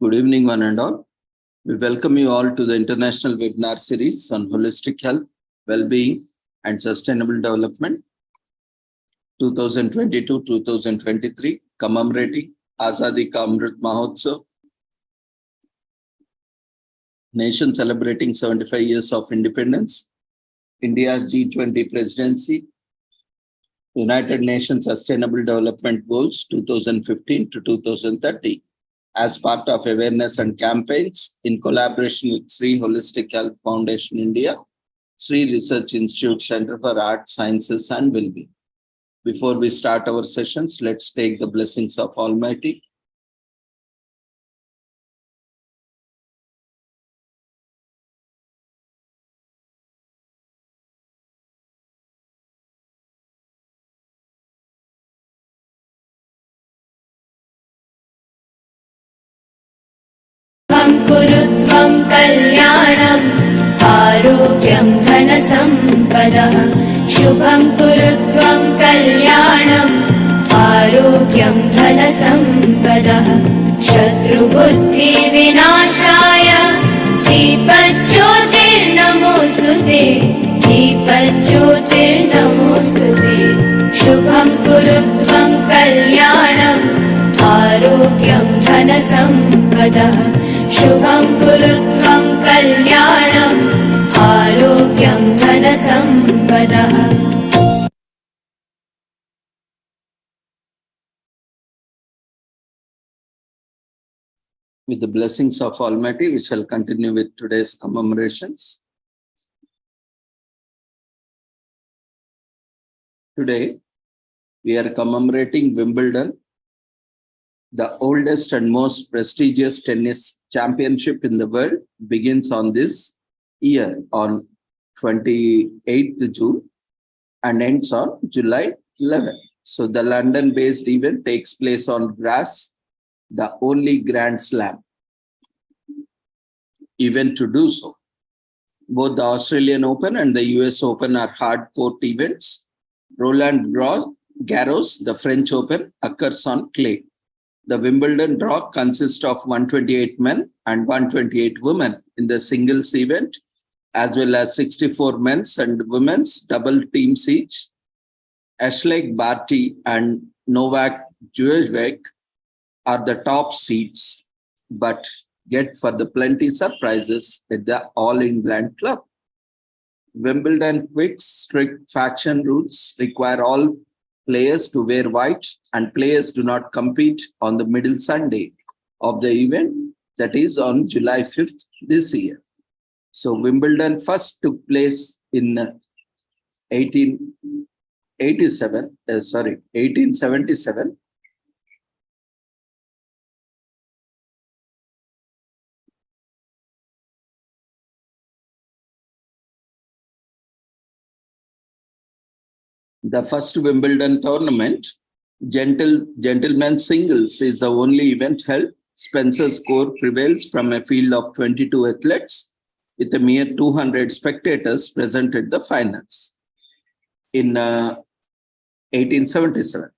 Good evening, one and all. We welcome you all to the international webinar series on holistic health, well-being, and sustainable development 2022-2023, commemorating Azadi Ka Amrit Mahotsav, nation celebrating 75 years of independence, India's G20 presidency, United Nations Sustainable Development Goals 2015 to 2030. As part of awareness and campaigns in collaboration with Sri Holistic Health Foundation India, Sri Research Institute Center for Art, Sciences and Wellbeing. Before we start our sessions, let's take the blessings of Almighty. कुरुत्वं कल्याणम् आरोग्यं धनसम्पदः शुभं कुरुत्वं कल्याणम् आरोग्यं धनसम्पदः शत्रुबुद्धिविनाशाय दीपज्योतिर्नमोऽस्तुते दीपज्योतिर्नमोऽस्तुते शुभं कुरुत्वं कल्याणम् आरोग्यं धनसम्पदः शुभं कुरुत्वं कल्याणम् आरोग्यं धनसम्पदः. With the blessings of Almighty, we shall continue with today's commemorations. Today, we are commemorating Wimbledon, the oldest and most prestigious tennis championship in the world. Begins on this year on 28th June and ends on July 11. So the London-based event takes place on grass, the only Grand Slam event to do so. Both the Australian Open and the US Open are hard court events. Roland Garros, the French Open, occurs on clay. The Wimbledon draw consists of 128 men and 128 women in the singles event, as well as 64 men's and women's double teams each. Ashleigh Barty and Novak Djokovic are the top seeds, but yet for the plenty surprises at the All England Club. Wimbledon quick strict faction rules require all players to wear white, and players do not compete on the middle Sunday of the event, that is on July 5th this year. So Wimbledon first took place in 1877. The first Wimbledon tournament, gentlemen's singles, is the only event held. Spencer's score prevails from a field of 22 athletes with a mere 200 spectators present at the finals. In 1877,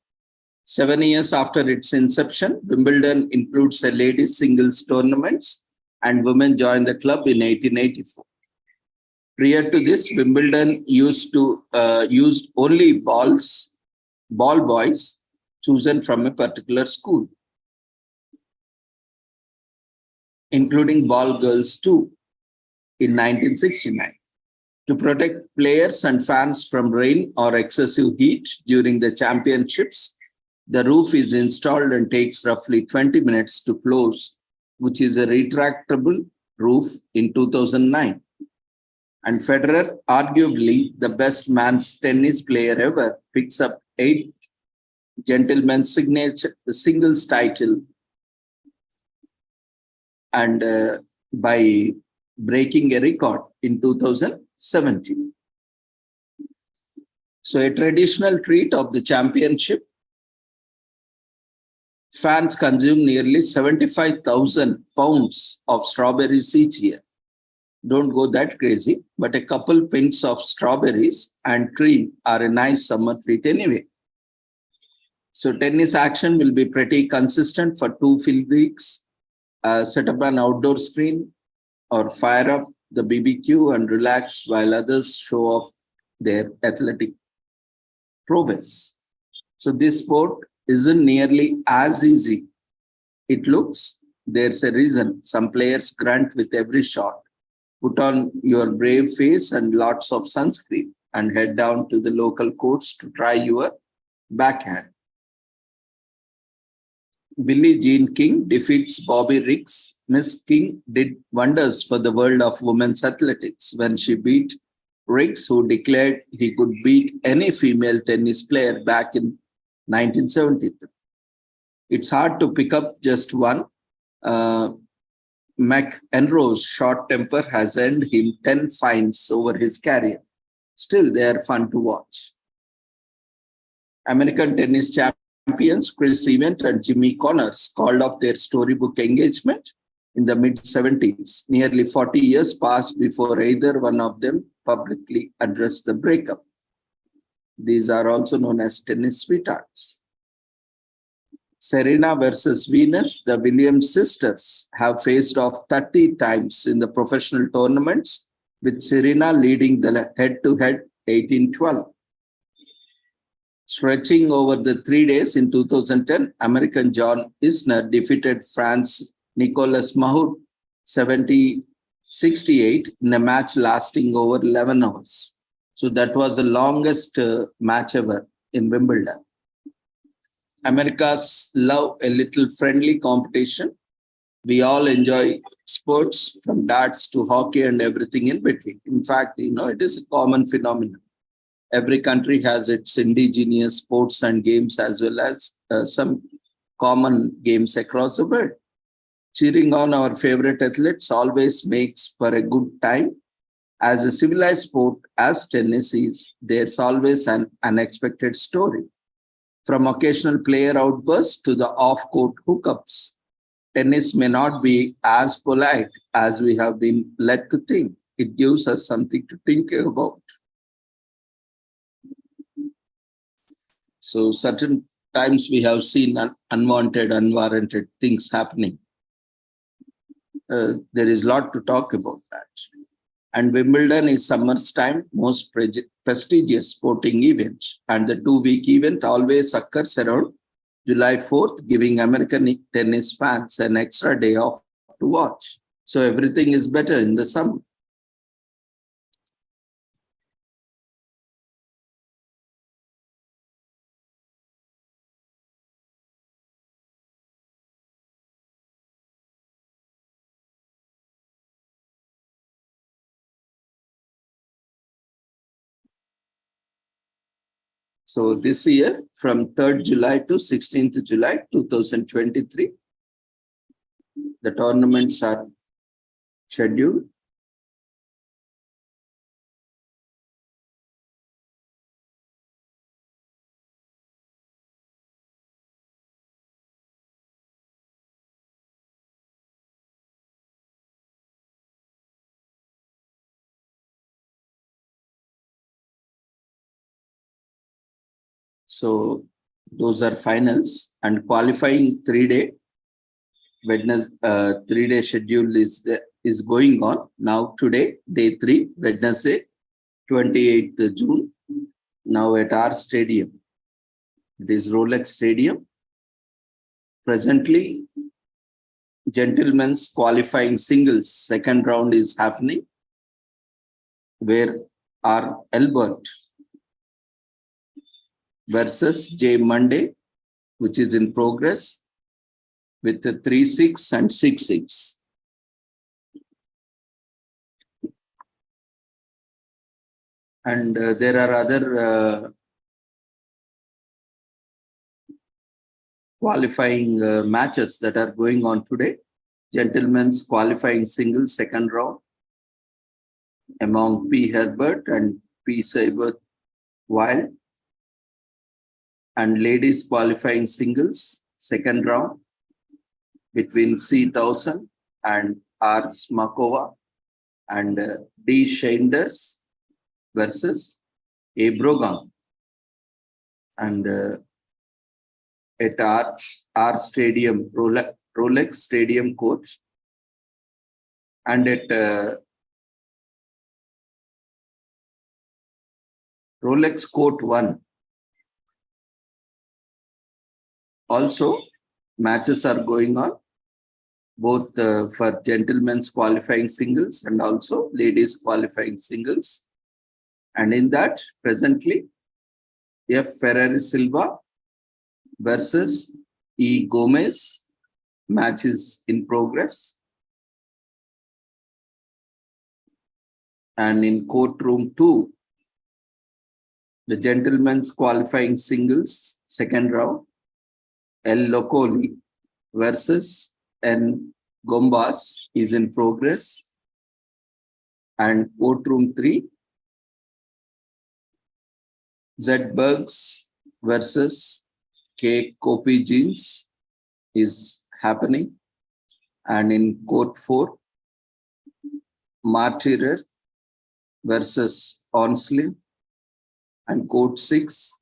7 years after its inception, Wimbledon includes a ladies singles tournaments and women joined the club in 1884. Prior to this, Wimbledon used only ball boys chosen from a particular school, including ball girls too, in 1969. To protect players and fans from rain or excessive heat during the championships, the roof is installed and takes roughly 20 minutes to close, which is a retractable roof in 2009. And Federer, arguably the best men's tennis player ever, picks up 8 gentlemen's singles title and by breaking a record in 2017. So a traditional treat of the championship, fans consume nearly 75,000 pounds of strawberries each year. Don't go that crazy, but a couple pints of strawberries and cream are a nice summer treat anyway. So tennis action will be pretty consistent for 2 full weeks set up an outdoor screen or fire up the BBQ and relax while others show off their athletic prowess. So this sport isn't nearly as easy it looks. There's a reason some players grunt with every shot. Put on your brave face and lots of sunscreen and head down to the local courts to try your backhand. Billie Jean King defeats Bobby Riggs. Miss King did wonders for the world of women's athletics when she beat Riggs, who declared he could beat any female tennis player back in 1973. It's hard to pick up just one. McEnroe's short temper has earned him 10 fines over his career. Still, they are fun to watch. American tennis champions Chris Evans and Jimmy Connors called off their storybook engagement in the mid-70s. Nearly 40 years passed before either one of them publicly addressed the breakup. These are also known as tennis sweethearts. Serena versus Venus, the Williams sisters have faced off 30 times in the professional tournaments, with Serena leading the head-to-head 18-12. Stretching over the 3 days in 2010, American John Isner defeated France Nicolas Mahut 70-68 in a match lasting over 11 hours. So that was the longest match ever in Wimbledon. Americans love a little friendly competition. We all enjoy sports from darts to hockey and everything in between. In fact, it is a common phenomenon. Every country has its indigenous sports and games as well as some common games across the world. Cheering on our favorite athletes always makes for a good time. As a civilized sport, as tennis is, there's always an unexpected story. From occasional player outbursts to the off-court hookups, tennis may not be as polite as we have been led to think. It gives us something to think about. So certain times we have seen unwanted, unwarranted things happening. There is a lot to talk about that. And Wimbledon is summer's time most prestigious sporting event. And the 2-week event always occurs around July 4th, giving American tennis fans an extra day off to watch. So everything is better in the summer. So this year, from 3rd July to 16th July 2023, the tournaments are scheduled. So those are finals, and qualifying 3-day Wednesday 3-day schedule is going on now. Today, day 3, Wednesday, 28th June. Now at our stadium, this Rolex Stadium. Presently, gentlemen's qualifying singles second round is happening, where R. Albert versus J. Monday, which is in progress with the 3-6 and 6-6. And there are other qualifying matches that are going on today. Gentlemen's qualifying singles second round among P. Herbert and P. Saber Wild. And ladies qualifying singles second round between C. Towson and R. Smakova, and D. Shanders versus A. Brogan. And at our stadium, Rolex Stadium Court, and at Rolex Court 1 also matches are going on, both for gentlemen's qualifying singles and also ladies qualifying singles. And in that, presently, F. Ferrari Silva versus E. Gomez match is in progress. And in courtroom 2, the gentlemen's qualifying singles second round, El Locoli versus N. Gombas is in progress. And courtroom 3, Z. Bergs versus K. Kopi Jeans is happening. And in court 4, Martyrer versus Onsley. And court 6,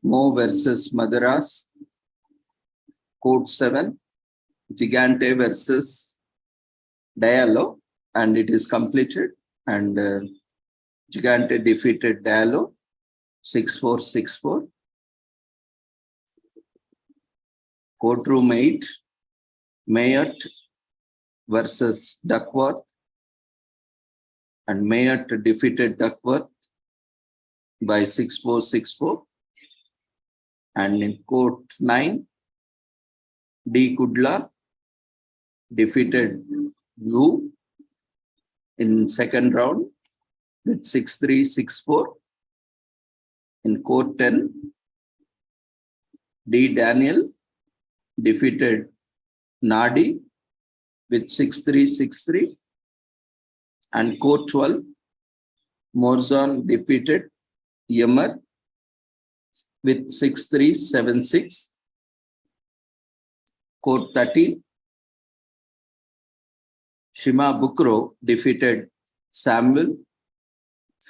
Mo versus Madaras. Court 7, Gigante versus Diallo, and it is completed. And Gigante defeated Diallo 6-4, 6-4. Courtroom 8, Mayot versus Duckworth, and Mayot defeated Duckworth by 6-4, 6-4. And in court 9, D. Kudla defeated Wu in second round with 6-3, 6-4. In court 10, D. Daniel defeated Nadi with 6-3, 6-3. And court 12, Morzon defeated Yamar with 6-3, 7-6. Court 13, Shima Bukro defeated Samuel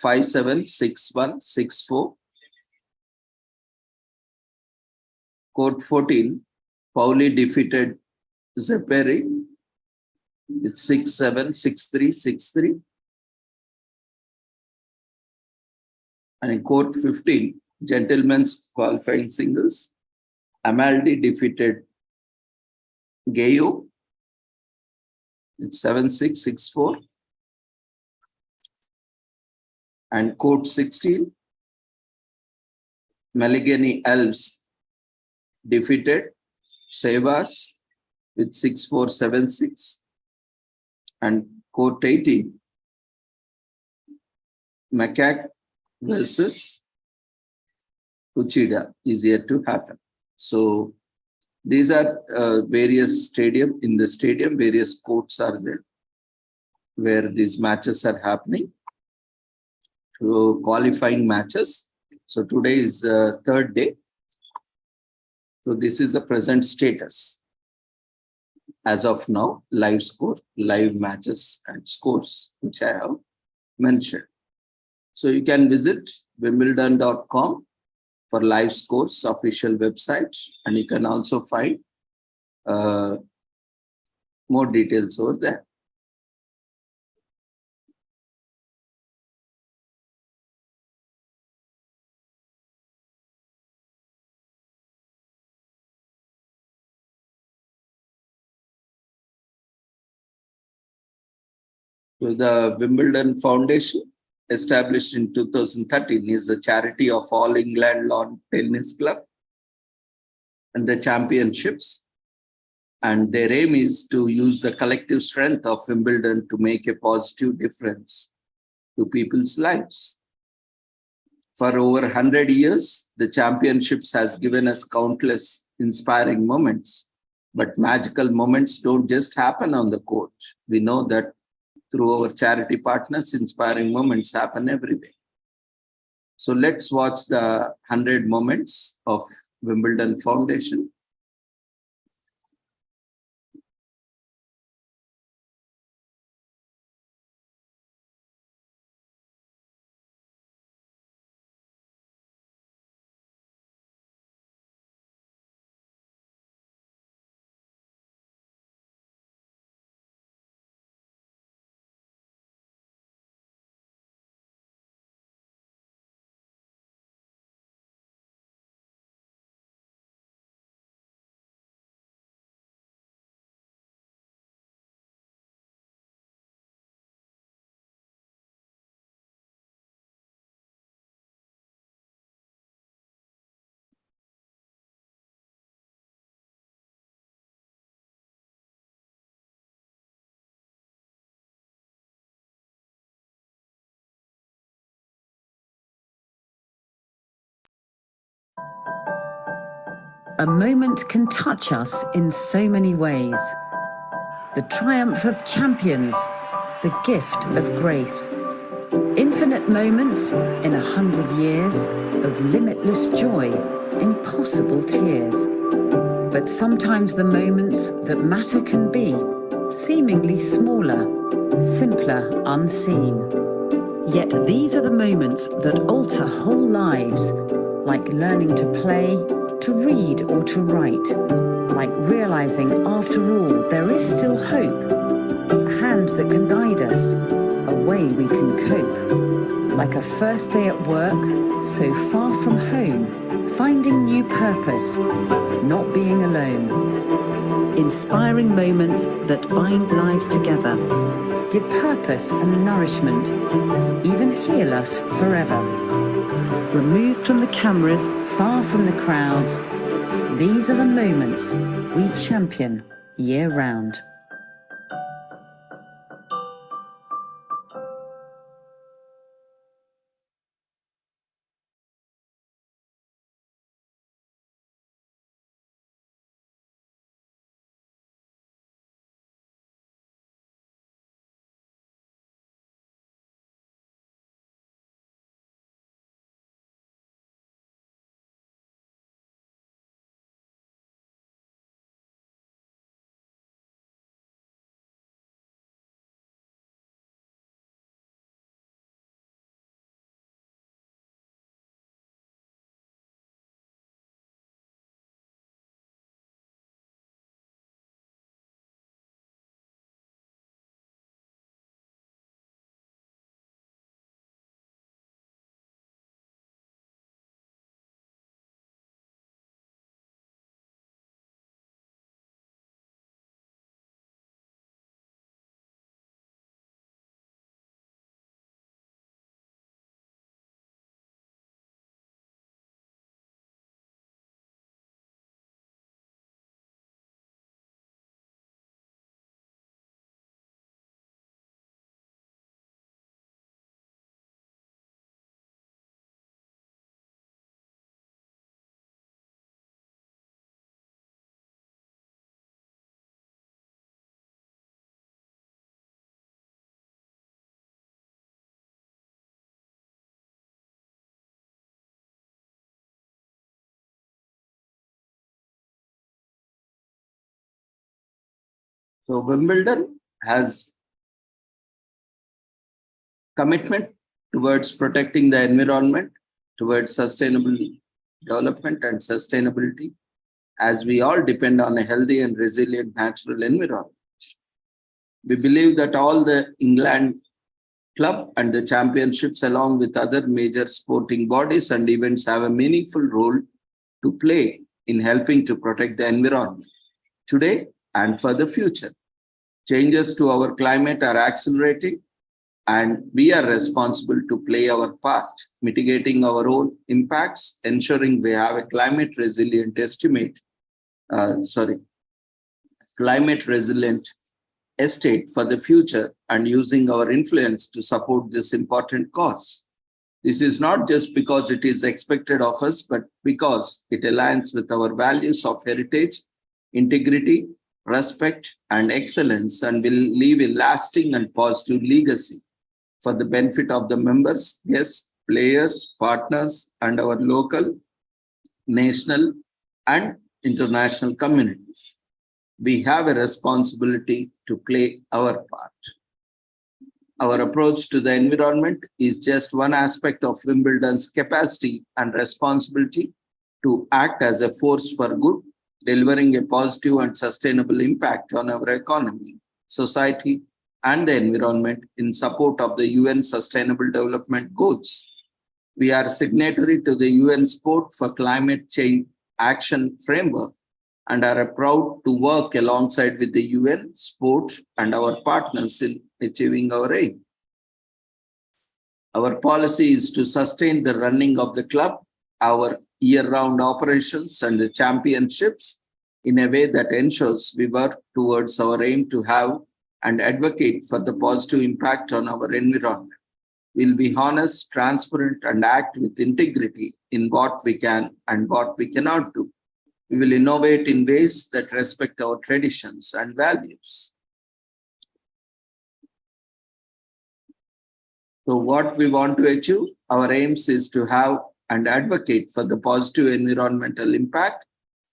5-7, 6-1, 6-4. Court 14, Pauli defeated Zeperi with 6-7, 6-3, 6-3. And in court 15, gentlemen's qualifying singles, Amaldi defeated Gayo with 7-6, 6-4. And court 16, Meligeni Elves defeated Sevas with 6-4, 7-6. And court 18, Macaque versus Uchida is yet to happen. So these are various stadium. In the stadium, various courts are there where these matches are happening, to qualifying matches. So today is third day. So this is the present status. As of now, live score, live matches and scores, which I have mentioned. So you can visit wimbledon.com for live scores, official website, and you can also find more details over there. So the Wimbledon Foundation, established in 2013, is a charity of All England Lawn Tennis Club and the championships. And their aim is to use the collective strength of Wimbledon to make a positive difference to people's lives. For over 100 years, the championships has given us countless inspiring moments, but magical moments don't just happen on the court. We know that through our charity partners, inspiring moments happen everywhere. So let's watch the 100 moments of Wimbledon Foundation. A moment can touch us in so many ways. The triumph of champions, the gift of grace. Infinite moments in 100 years of limitless joy, impossible tears. But sometimes the moments that matter can be seemingly smaller, simpler, unseen. Yet these are the moments that alter whole lives, like learning to play, to read or to write, like realizing after all there is still hope, a hand that can guide us, a way we can cope, like a first day at work, so far from home, finding new purpose, not being alone. Inspiring moments that bind lives together, give purpose and nourishment, even heal us forever. Removed from the cameras, far from the crowds, these are the moments we champion year-round. So Wimbledon has commitment towards protecting the environment, towards sustainable development and sustainability, as we all depend on a healthy and resilient natural environment. We believe that all the England club and the championships, along with other major sporting bodies and events, have a meaningful role to play in helping to protect the environment today and for the future. Changes to our climate are accelerating, and we are responsible to play our part, mitigating our own impacts, ensuring we have a climate resilient estate for the future, and using our influence to support this important cause. This is not just because it is expected of us, but because it aligns with our values of heritage, integrity, respect, and excellence, and will leave a lasting and positive legacy for the benefit of the members, guests, players, partners, and our local, national, and international communities. We have a responsibility to play our part. Our approach to the environment is just one aspect of Wimbledon's capacity and responsibility to act as a force for good, delivering a positive and sustainable impact on our economy, society, and the environment in support of the UN Sustainable Development Goals. We are signatory to the UN Sport for Climate Change Action Framework and are proud to work alongside with the UN, sport, and our partners in achieving our aim. Our policy is to sustain the running of the club, our year-round operations, and the championships in a way that ensures we work towards our aim to have and advocate for the positive impact on our environment. We'll be honest, transparent, and act with integrity in what we can and what we cannot do. We will innovate in ways that respect our traditions and values. So what we want to achieve, our aims is to have and advocate for the positive environmental impact.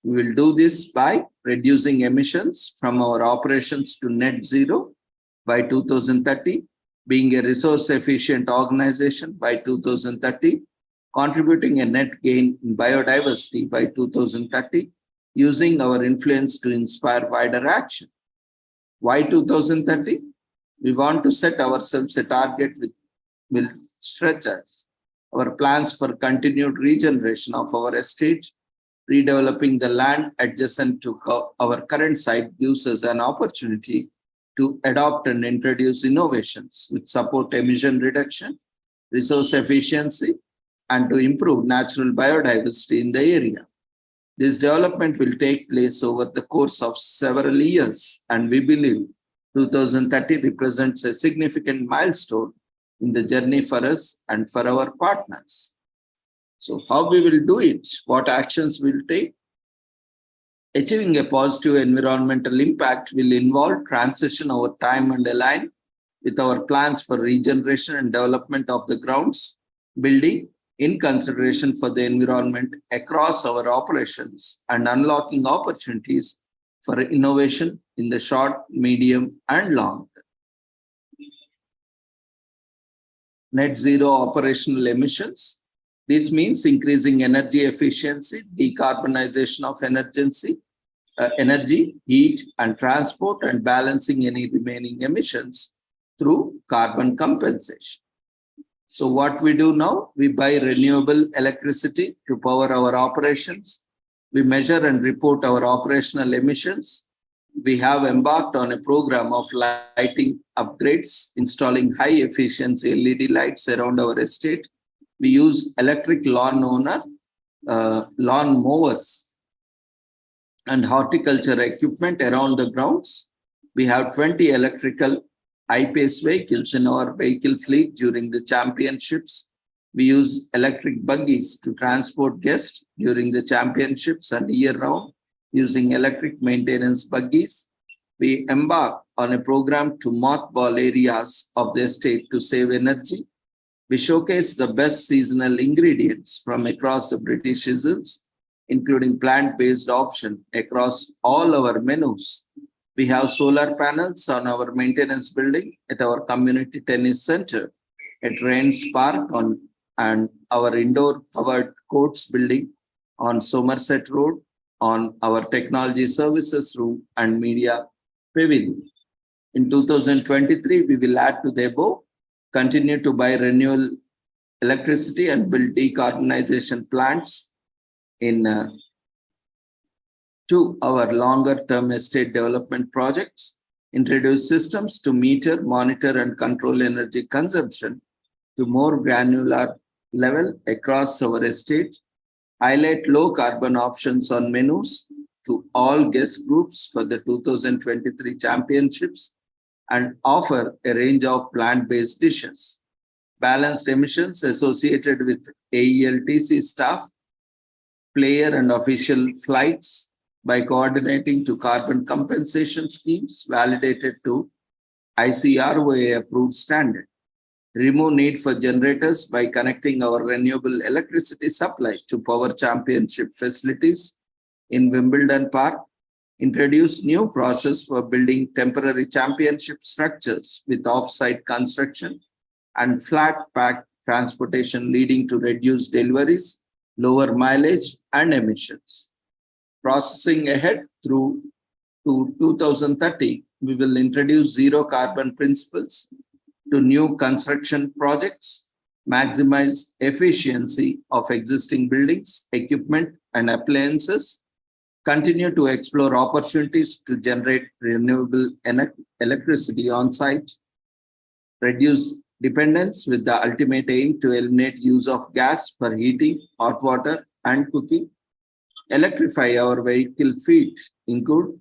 We will do this by reducing emissions from our operations to net zero by 2030, being a resource-efficient organization by 2030, contributing a net gain in biodiversity by 2030, using our influence to inspire wider action. Why 2030? We want to set ourselves a target which will stretch us. Our plans for continued regeneration of our estate, redeveloping the land adjacent to our current site gives us an opportunity to adopt and introduce innovations which support emission reduction, resource efficiency, and to improve natural biodiversity in the area. This development will take place over the course of several years, and we believe 2030 represents a significant milestone in the journey for us and for our partners. So how we will do it? What actions we'll take? Achieving a positive environmental impact will involve transition over time and align with our plans for regeneration and development of the grounds, building in consideration for the environment across our operations and unlocking opportunities for innovation in the short, medium, and long term. Net zero operational emissions. This means increasing energy efficiency, decarbonization of energy, heat, and transport, and balancing any remaining emissions through carbon compensation. So what we do now, we buy renewable electricity to power our operations. We measure and report our operational emissions. We have embarked on a program of lighting upgrades, installing high efficiency LED lights around our estate. We use electric lawn mowers and horticulture equipment around the grounds. We have 20 electrical high-pace vehicles in our vehicle fleet during the championships. We use electric buggies to transport guests during the championships and year-round using electric maintenance buggies. We embark on a program to mothball areas of the estate to save energy. We showcase the best seasonal ingredients from across the British Isles, including plant-based option across all our menus. We have solar panels on our maintenance building at our community tennis center, at Rains Park and our indoor covered courts building on Somerset Road, on our technology services room and media pavilion. In 2023, we will add to the above, continue to buy renewable electricity and build decarbonization plants to our longer-term estate development projects, introduce systems to meter, monitor, and control energy consumption to more granular level across our estate, highlight low-carbon options on menus to all guest groups for the 2023 championships, and offer a range of plant-based dishes. Balanced emissions associated with AELTC staff, player and official flights by coordinating to carbon compensation schemes validated to ICROA approved standard. Remove need for generators by connecting our renewable electricity supply to power championship facilities in Wimbledon Park. Introduce new process for building temporary championship structures with off-site construction and flat pack transportation, leading to reduced deliveries, lower mileage, and emissions. Processing ahead through to 2030, we will introduce zero carbon principles to new construction projects, maximize efficiency of existing buildings, equipment, and appliances, continue to explore opportunities to generate renewable electricity on site, reduce dependence with the ultimate aim to eliminate use of gas for heating, hot water, and cooking, electrify our vehicle fleet, including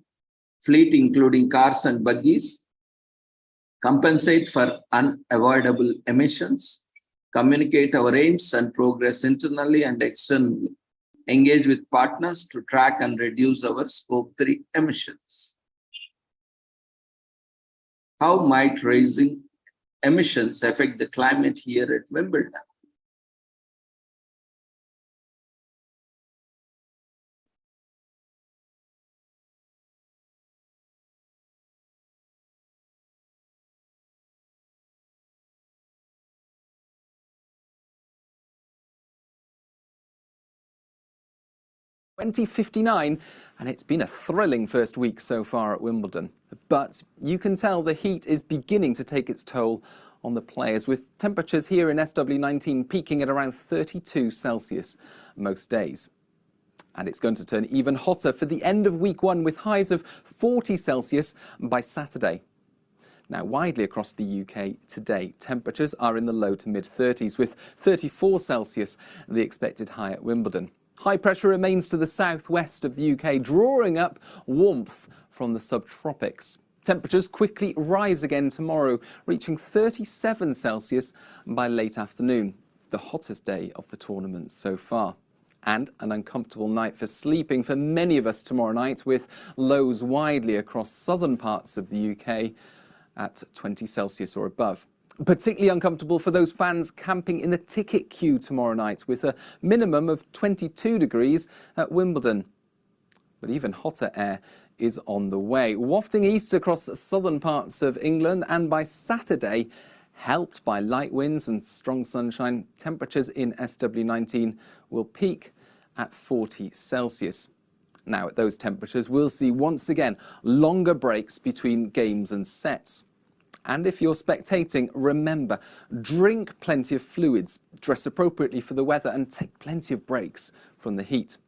cars and buggies, compensate for unavoidable emissions, communicate our aims and progress internally and externally, engage with partners to track and reduce our Scope 3 emissions. How might raising emissions affect the climate here at Wimbledon? .2059, and it's been a thrilling first week so far at Wimbledon. But you can tell the heat is beginning to take its toll on the players, with temperatures here in SW19 peaking at around 32 Celsius most days. And it's going to turn even hotter for the end of week one, with highs of 40 Celsius by Saturday. Now, widely across the UK today, temperatures are in the low to mid-30s, with 34 Celsius the expected high at Wimbledon. High pressure remains to the southwest of the UK, drawing up warmth from the subtropics. Temperatures quickly rise again tomorrow, reaching 37 Celsius by late afternoon, the hottest day of the tournament so far. And an uncomfortable night for sleeping for many of us tomorrow night, with lows widely across southern parts of the UK at 20 Celsius or above. Particularly uncomfortable for those fans camping in the ticket queue tomorrow night, with a minimum of 22 degrees at Wimbledon. But even hotter air is on the way, wafting east across southern parts of England, and by Saturday, helped by light winds and strong sunshine, temperatures in SW19 will peak at 40 Celsius. Now, at those temperatures, we'll see once again longer breaks between games and sets. And if you're spectating, remember, drink plenty of fluids, dress appropriately for the weather, and take plenty of breaks from the heat.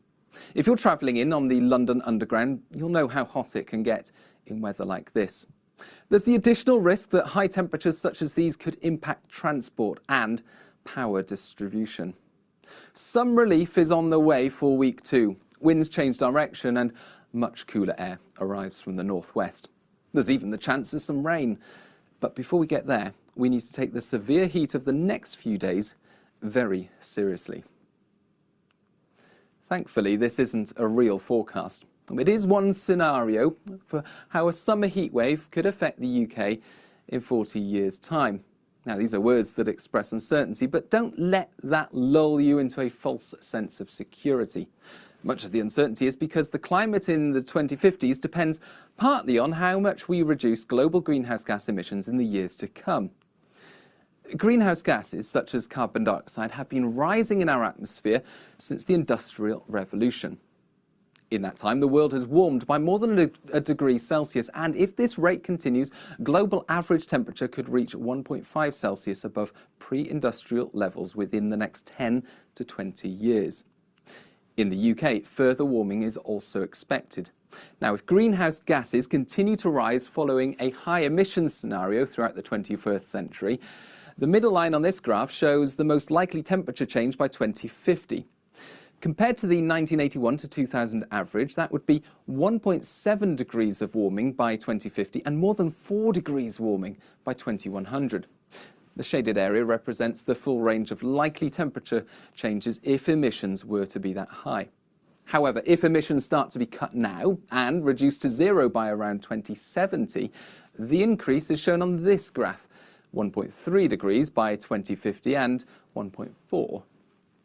If you're travelling in on the London Underground, you'll know how hot it can get in weather like this. There's the additional risk that high temperatures such as these could impact transport and power distribution. Some relief is on the way for week two. Winds change direction and much cooler air arrives from the northwest. There's even the chance of some rain. But before we get there, we need to take the severe heat of the next few days very seriously. Thankfully, this isn't a real forecast. It is one scenario for how a summer heatwave could affect the UK in 40 years' time. Now, these are words that express uncertainty, but don't let that lull you into a false sense of security. Much of the uncertainty is because the climate in the 2050s depends partly on how much we reduce global greenhouse gas emissions in the years to come. Greenhouse gases, such as carbon dioxide, have been rising in our atmosphere since the Industrial Revolution. In that time, the world has warmed by more than a degree Celsius, and if this rate continues, global average temperature could reach 1.5 Celsius above pre-industrial levels within the next 10 to 20 years. In the UK, further warming is also expected. Now, if greenhouse gases continue to rise following a high emissions scenario throughout the 21st century, the middle line on this graph shows the most likely temperature change by 2050. Compared to the 1981 to 2000 average, that would be 1.7 degrees of warming by 2050 and more than 4 degrees warming by 2100. The shaded area represents the full range of likely temperature changes if emissions were to be that high. However, if emissions start to be cut now and reduced to zero by around 2070, the increase is shown on this graph, 1.3 degrees by 2050 and 1.4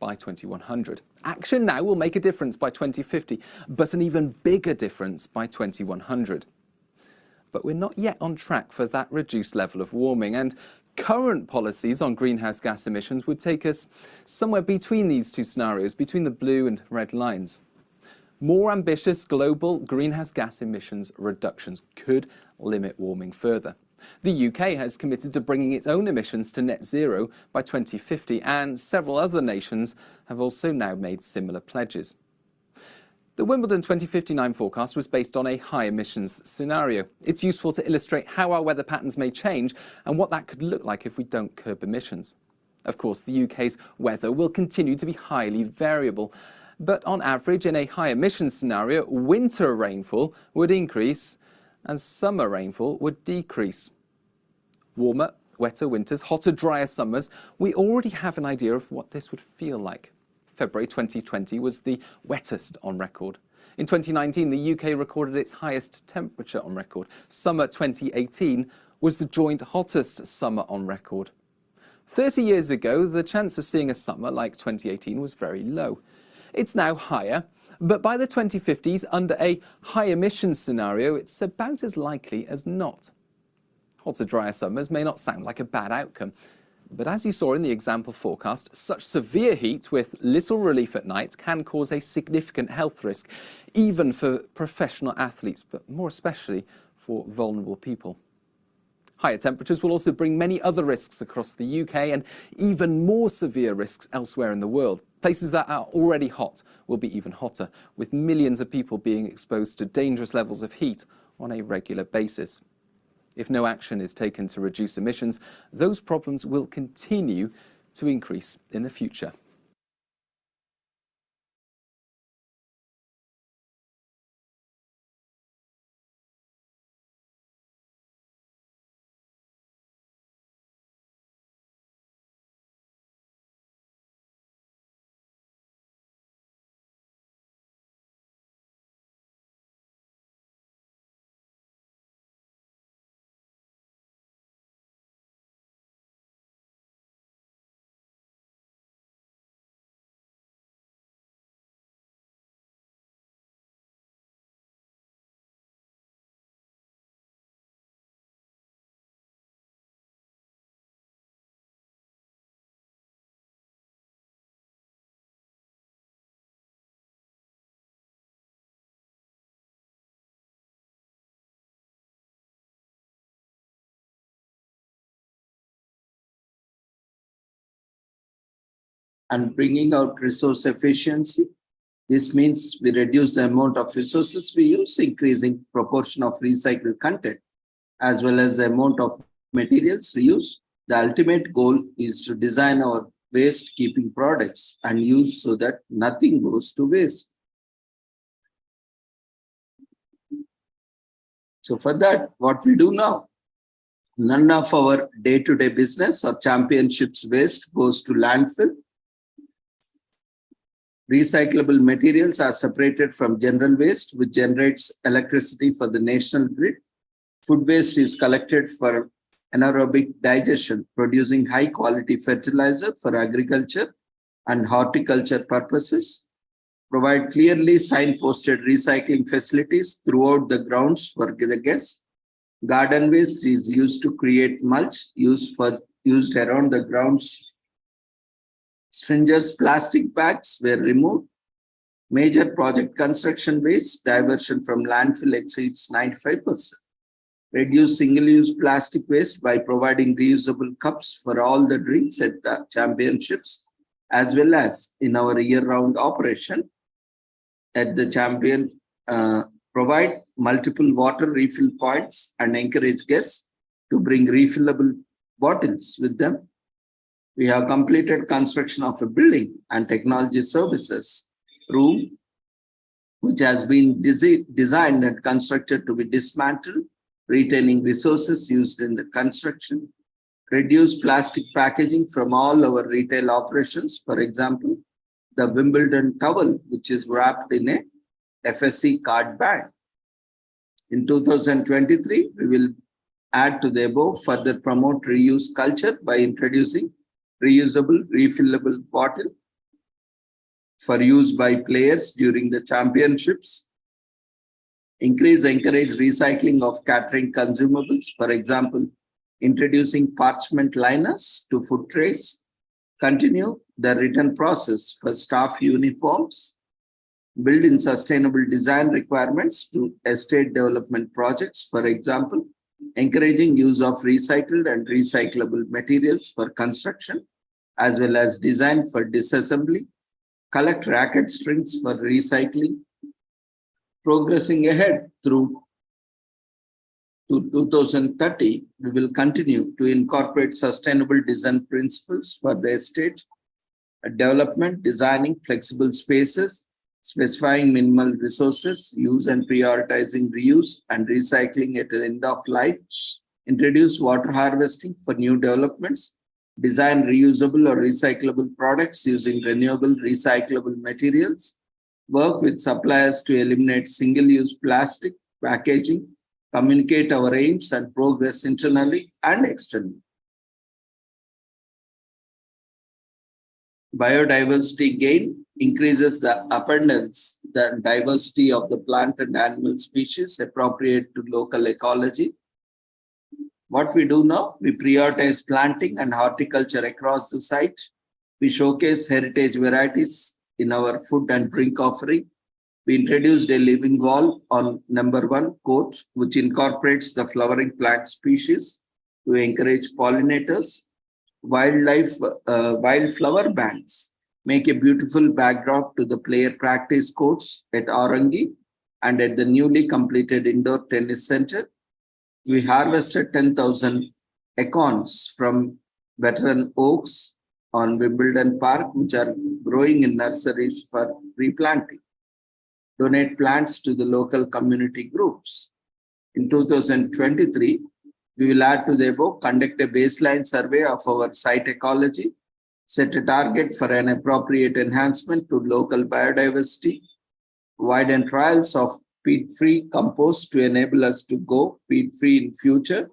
by 2100. Action now will make a difference by 2050, but an even bigger difference by 2100. But we're not yet on track for that reduced level of warming, and current policies on greenhouse gas emissions would take us somewhere between these two scenarios, between the blue and red lines. More ambitious global greenhouse gas emissions reductions could limit warming further. The UK has committed to bringing its own emissions to net zero by 2050, and several other nations have also now made similar pledges. The Wimbledon 2059 forecast was based on a high emissions scenario. It's useful to illustrate how our weather patterns may change and what that could look like if we don't curb emissions. Of course, the UK's weather will continue to be highly variable, but on average, in a high emissions scenario, winter rainfall would increase and summer rainfall would decrease. Warmer, Wetter winters, hotter, drier summers, we already have an idea of what this would feel like. February 2020 was the wettest on record. In 2019, the UK recorded its highest temperature on record. Summer 2018 was the joint hottest summer on record. 30 years ago, the chance of seeing a summer like 2018 was very low. It's now higher, but by the 2050s, under a high emissions scenario, it's about as likely as not. Hotter, drier summers may not sound like a bad outcome, but as you saw in the example forecast, such severe heat with little relief at night can cause a significant health risk, even for professional athletes, but more especially for vulnerable people. Higher temperatures will also bring many other risks across the UK and even more severe risks elsewhere in the world. Places that are already hot will be even hotter, with millions of people being exposed to dangerous levels of heat on a regular basis. If no action is taken to reduce emissions, those problems will continue to increase in the future. And bringing out resource efficiency. This means we reduce the amount of resources we use, increasing proportion of recycled content, as well as the amount of materials reused. The ultimate goal is to design our waste-keeping products and use so that nothing goes to waste. So for that, what we do now, none of our day-to-day business or championships waste goes to landfill. Recyclable materials are separated from general waste, which generates electricity for the national grid. Food waste is collected for anaerobic digestion, producing high-quality fertilizer for agriculture and horticulture purposes. Provide clearly signposted recycling facilities throughout the grounds for the guests. Garden waste is used to create mulch used around the grounds. Stringers plastic bags were removed. Major project construction waste diversion from landfill exceeds 95%. Reduce single-use plastic waste by providing reusable cups for all the drinks at the championships, as well as in our year-round operation at the champion. Provide multiple water refill points and encourage guests to bring refillable bottles with them. We have completed construction of a building and technology services room, which has been designed and constructed to be dismantled, retaining resources used in the construction. Reduce plastic packaging from all our retail operations. For example, the Wimbledon towel, which is wrapped in a FSC card bag. In 2023, we will add to the above, further promote reuse culture by introducing reusable, refillable bottle for use by players during the championships. Encourage recycling of catering consumables. For example, introducing parchment liners to food trays. Continue the return process for staff uniforms. Build in sustainable design requirements to estate development projects. For example, encouraging use of recycled and recyclable materials for construction, as well as design for disassembly. Collect racket strings for recycling. Progressing ahead through to 2030, we will continue to incorporate sustainable design principles for the estate development, designing flexible spaces, specifying minimal resources use and prioritizing reuse and recycling at the end of life introduce water harvesting for new developments, design reusable or recyclable products using renewable recyclable materials, work with suppliers to eliminate single-use plastic packaging, communicate our aims and progress internally and externally. Biodiversity gain increases the abundance, the diversity of the plant and animal species appropriate to local ecology. What we do now, we prioritize planting and horticulture across the site. We showcase heritage varieties in our food and drink offering. We introduced a living wall on number 1 court, which incorporates the flowering plant species to encourage pollinators. Wildflower banks make a beautiful backdrop to the player practice courts at Orangi and at the newly completed indoor tennis center. We harvested 10,000 acorns from veteran oaks on Wimbledon Park, which are growing in nurseries for replanting. Donate plants to the local community groups. In 2023, we will add to the above, conduct a baseline survey of our site ecology, set a target for an appropriate enhancement to local biodiversity, widen trials of peat-free compost to enable us to go peat-free in future,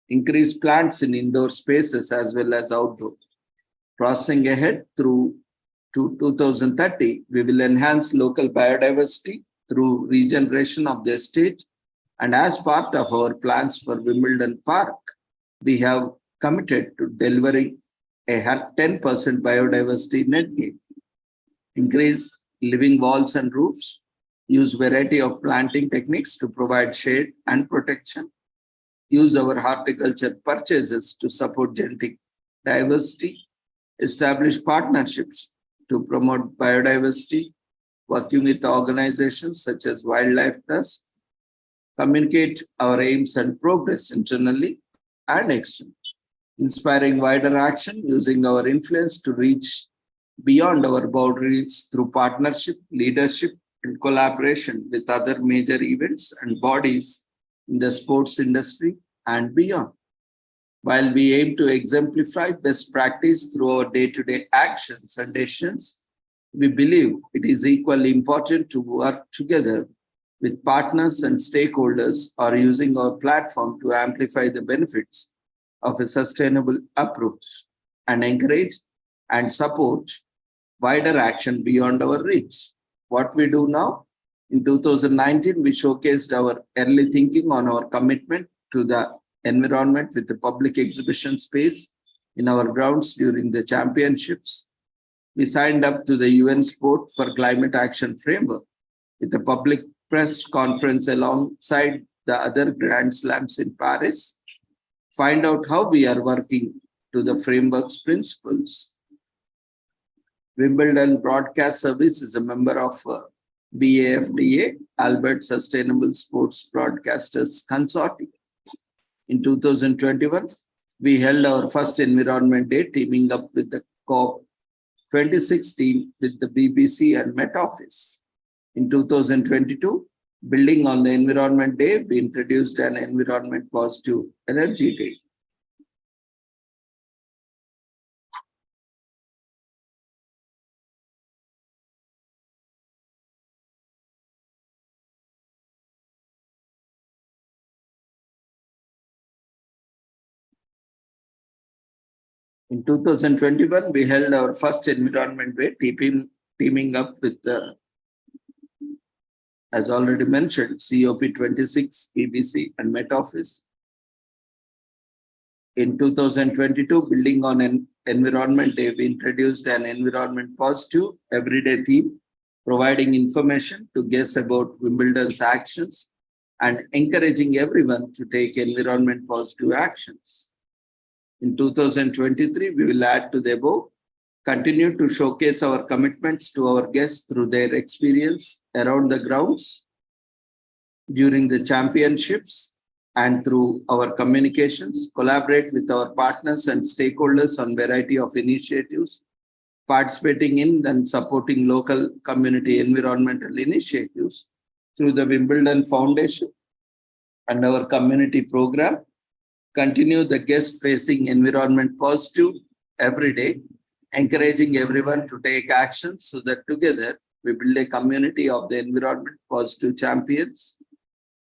increase plants in indoor spaces as well as outdoor. Crossing ahead through to 2030, we will enhance local biodiversity through regeneration of the estate. And as part of our plans for Wimbledon Park, we have committed to delivering a 10% biodiversity net gain, increase living walls and roofs, use variety of planting techniques to provide shade and protection, use our horticulture purchases to support genetic diversity, establish partnerships to promote biodiversity, working with organizations such as Wildlife Trust, communicate our aims and progress internally and externally, inspiring wider action using our influence to reach beyond our boundaries through partnership, leadership, and collaboration with other major events and bodies in the sports industry and beyond. While we aim to exemplify best practice through our day-to-day actions and decisions, we believe it is equally important to work together with partners and stakeholders are using our platform to amplify the benefits of a sustainable approach and encourage and support wider action beyond our reach. What we do now, in 2019, we showcased our early thinking on our commitment to the environment with the public exhibition space in our grounds during the championships. We signed up to the UN Sport for Climate Action Framework with a public press conference alongside the other Grand Slams in Paris. Find out how we are working to the framework's principles. Wimbledon Broadcast Service is a member of BAFDA, Albert Sustainable Sports Broadcasters Consortium. In 2021, we held our first Environment Day, teaming up with the COP26 team with the BBC and Met Office. In 2022, building on the Environment Day, we introduced an Environment Positive Energy Day. In 2021, we held our first Environment Day, teaming up with the, as already mentioned, COP26, BBC, and Met Office. In 2022, building on an Environment Day, we introduced an Environment Positive Everyday theme, providing information to guests about Wimbledon's actions and encouraging everyone to take environment positive actions. In 2023, we will add to the above, continue to showcase our commitments to our guests through their experience around the grounds during the championships and through our communications, collaborate with our partners and stakeholders on variety of initiatives, participating in and supporting local community environmental initiatives through the Wimbledon Foundation and our community program, continue the guest-facing environment positive every day, encouraging everyone to take action so that together we build a community of the environment positive champions.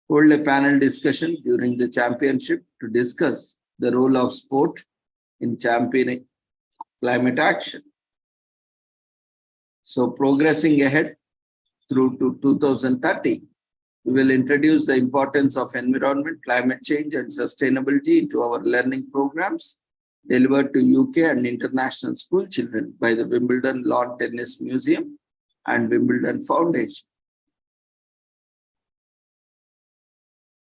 Hold a panel discussion during the championship to discuss the role of sport in championing climate action. So progressing ahead through to 2030, we will introduce the importance of environment, climate change, and sustainability into our learning programs delivered to UK and international school children by the Wimbledon Lawn Tennis Museum and Wimbledon Foundation.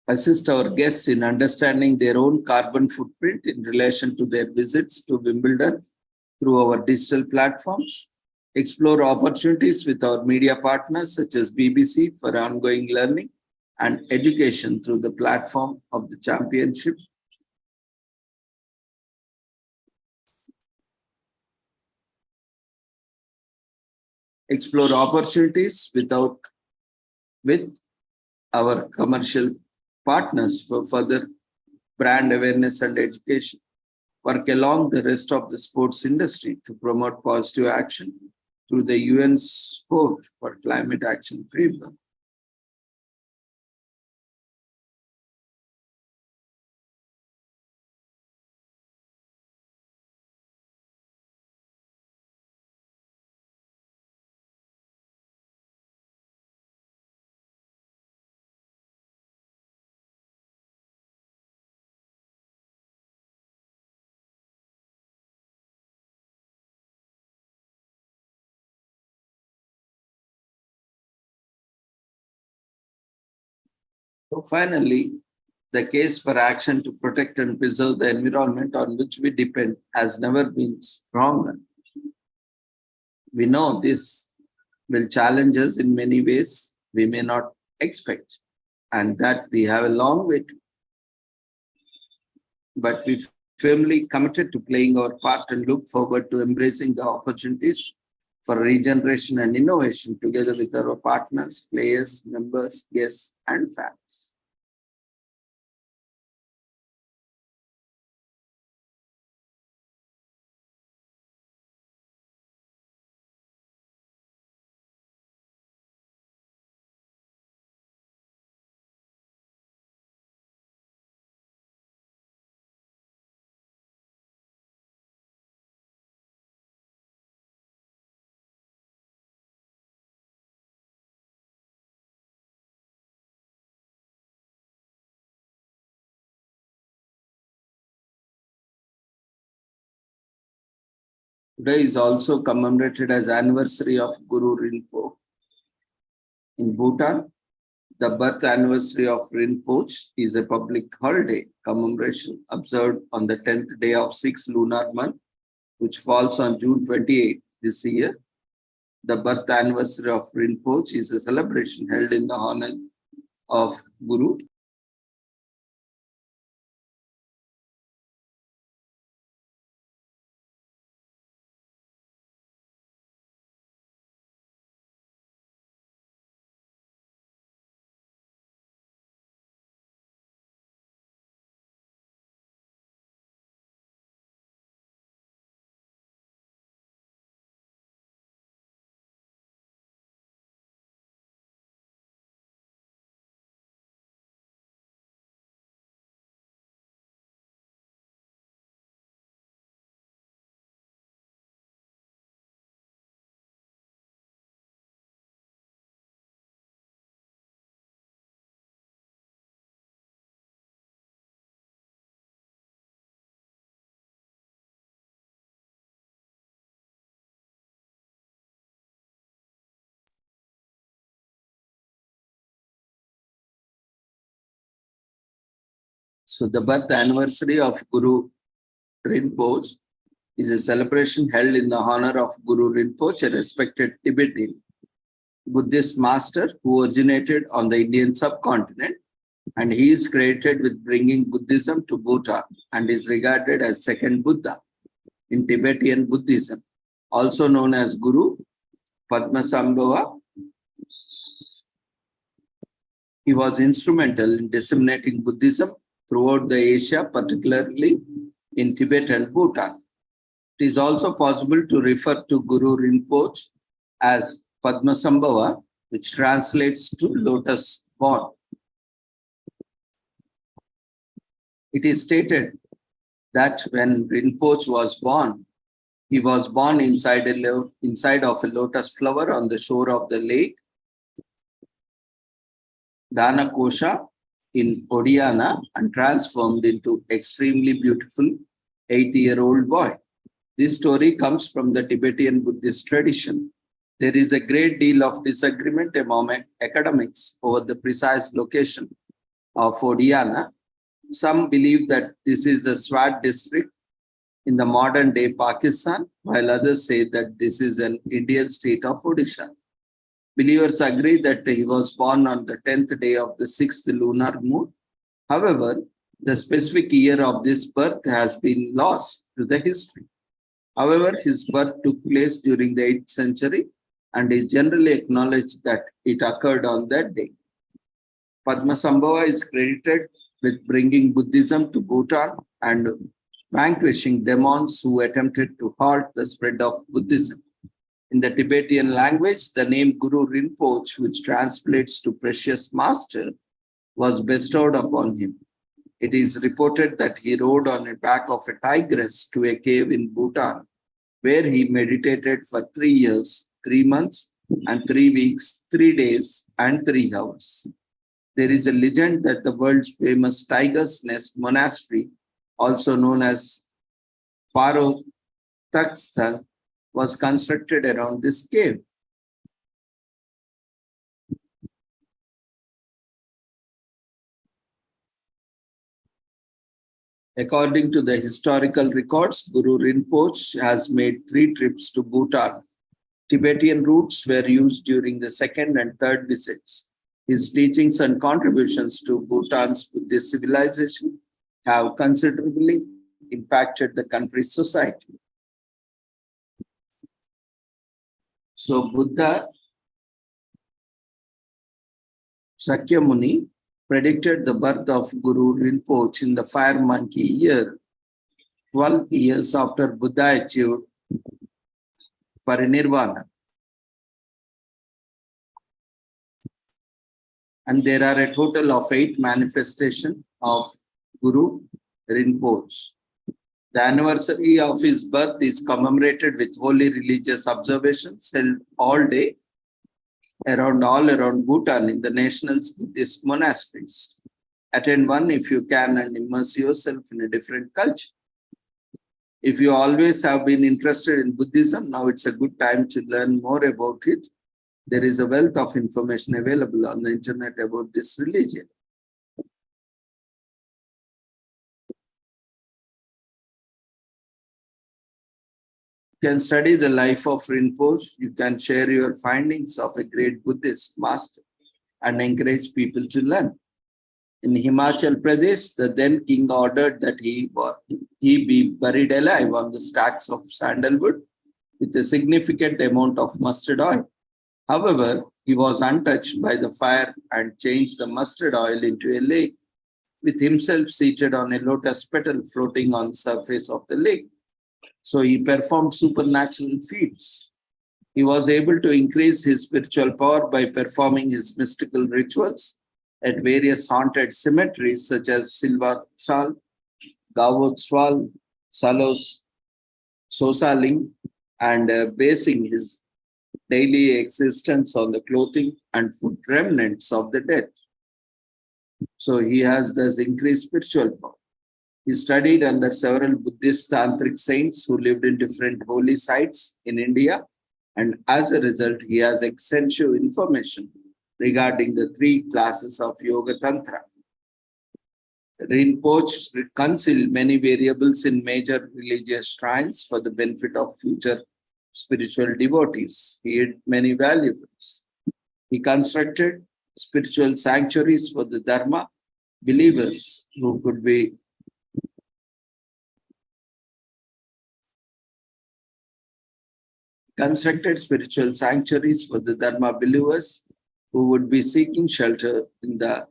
Assist our guests in understanding their own carbon footprint in relation to their visits to Wimbledon through our digital platforms. Explore opportunities with our media partners such as BBC for ongoing learning and education through the platform of the championship. Explore opportunities with our commercial partners for further brand awareness and education. Work along the rest of the sports industry to promote positive action through the UN Sport for Climate Action Framework. So finally, the case for action to protect and preserve the environment on which we depend has never been stronger. We know this will challenge us in many ways we may not expect, and that we have a long way to. But we firmly committed to playing our part and look forward to embracing the opportunities for regeneration and innovation together with our partners, players, members, guests, and fans. Today is also commemorated as anniversary of Guru Rinpoche. In Bhutan, the birth anniversary of Rinpoche is a public holiday commemoration observed on the 10th day of 6th lunar month, which falls on June 28 this year. The birth anniversary of Rinpoche is a celebration held in the honor of Guru. So the birth anniversary of Guru Rinpoche is a celebration held in the honor of Guru Rinpoche, a respected Tibetan Buddhist master who originated on the Indian subcontinent, and he is credited with bringing Buddhism to Bhutan and is regarded as second Buddha in Tibetan Buddhism, also known as Guru Padmasambhava. He was instrumental in disseminating Buddhism throughout the Asia, particularly in Tibet and Bhutan. It is also possible to refer to Guru Rinpoche as Padmasambhava, which translates to lotus born. It is stated that when Rinpoche was born, he was born inside of a lotus flower on the shore of the lake Danakosha in Odiyana and transformed into extremely beautiful 8-year-old boy. This story comes from the Tibetan Buddhist tradition. There is a great deal of disagreement among academics over the precise location of Odiyana. Some believe that this is the Swat district in the modern-day Pakistan, while others say that this is an Indian state of Odisha. Believers agree that he was born on the 10th day of the 6th lunar moon. However, the specific year of this birth has been lost to the history. However, his birth took place during the 8th century and is generally acknowledged that it occurred on that day. Padmasambhava is credited with bringing Buddhism to Bhutan and vanquishing demons who attempted to halt the spread of Buddhism. In the Tibetan language, the name Guru Rinpoche, which translates to precious master, was bestowed upon him. It is reported that he rode on the back of a tigress to a cave in Bhutan, where he meditated for 3 years, 3 months, and 3 weeks, 3 days, and 3 hours. There is a legend that the world's famous Tiger's Nest Monastery, also known as Paro Taksthang, was constructed around this cave. According to the historical records, Guru Rinpoche has made 3 trips to Bhutan. Tibetan routes were used during the 2nd and 3rd visits. His teachings and contributions to Bhutan's Buddhist civilization have considerably impacted the country's society. So Buddha Shakyamuni predicted the birth of Guru Rinpoche in the fire monkey year, 12 years after Buddha achieved parinirvana. And there are a total of 8 manifestations of Guru Rinpoche. The anniversary of his birth is commemorated with holy religious observations held all day all around Bhutan in the national Buddhist monasteries. Attend one if you can and immerse yourself in a different culture. If you always have been interested in Buddhism, now it's a good time to learn more about it. There is a wealth of information available on the internet about this religion. You can study the life of Rinpoche. You can share your findings of a great Buddhist master and encourage people to learn. In Himachal Pradesh, the then king ordered that he be buried alive on the stacks of sandalwood with a significant amount of mustard oil. However, he was untouched by the fire and changed the mustard oil into a lake, with himself seated on a lotus petal floating on the surface of the lake. So he performed supernatural feats. He was able to increase his spiritual power by performing his mystical rituals at various haunted cemeteries such as Silvachal, Gavotswal, Salos, Sosaling, and basing his daily existence on the clothing and food remnants of the dead. So he has this increased spiritual power. He studied under several Buddhist tantric saints who lived in different holy sites in India, and as a result, he has extensive information regarding the 3 classes of Yoga Tantra. Rinpoche reconciled many variables in major religious shrines for the benefit of future spiritual devotees. He hid many valuables. He constructed spiritual sanctuaries for the Dharma believers who could be spiritual sanctuaries for the Dharma believers who would be seeking shelter in the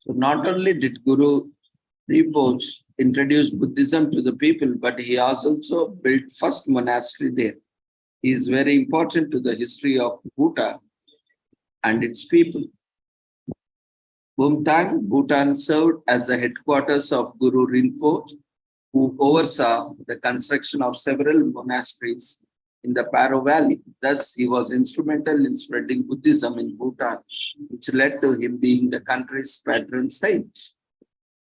So not only did Guru Rinpoche introduce Buddhism to the people, but he has also built first monastery there. He is very important to the history of Bhutan and its people. Bumthang, Bhutan served as the headquarters of Guru Rinpoche, who oversaw the construction of several monasteries in the Paro Valley. Thus, he was instrumental in spreading Buddhism in Bhutan, which led to him being the country's patron saint.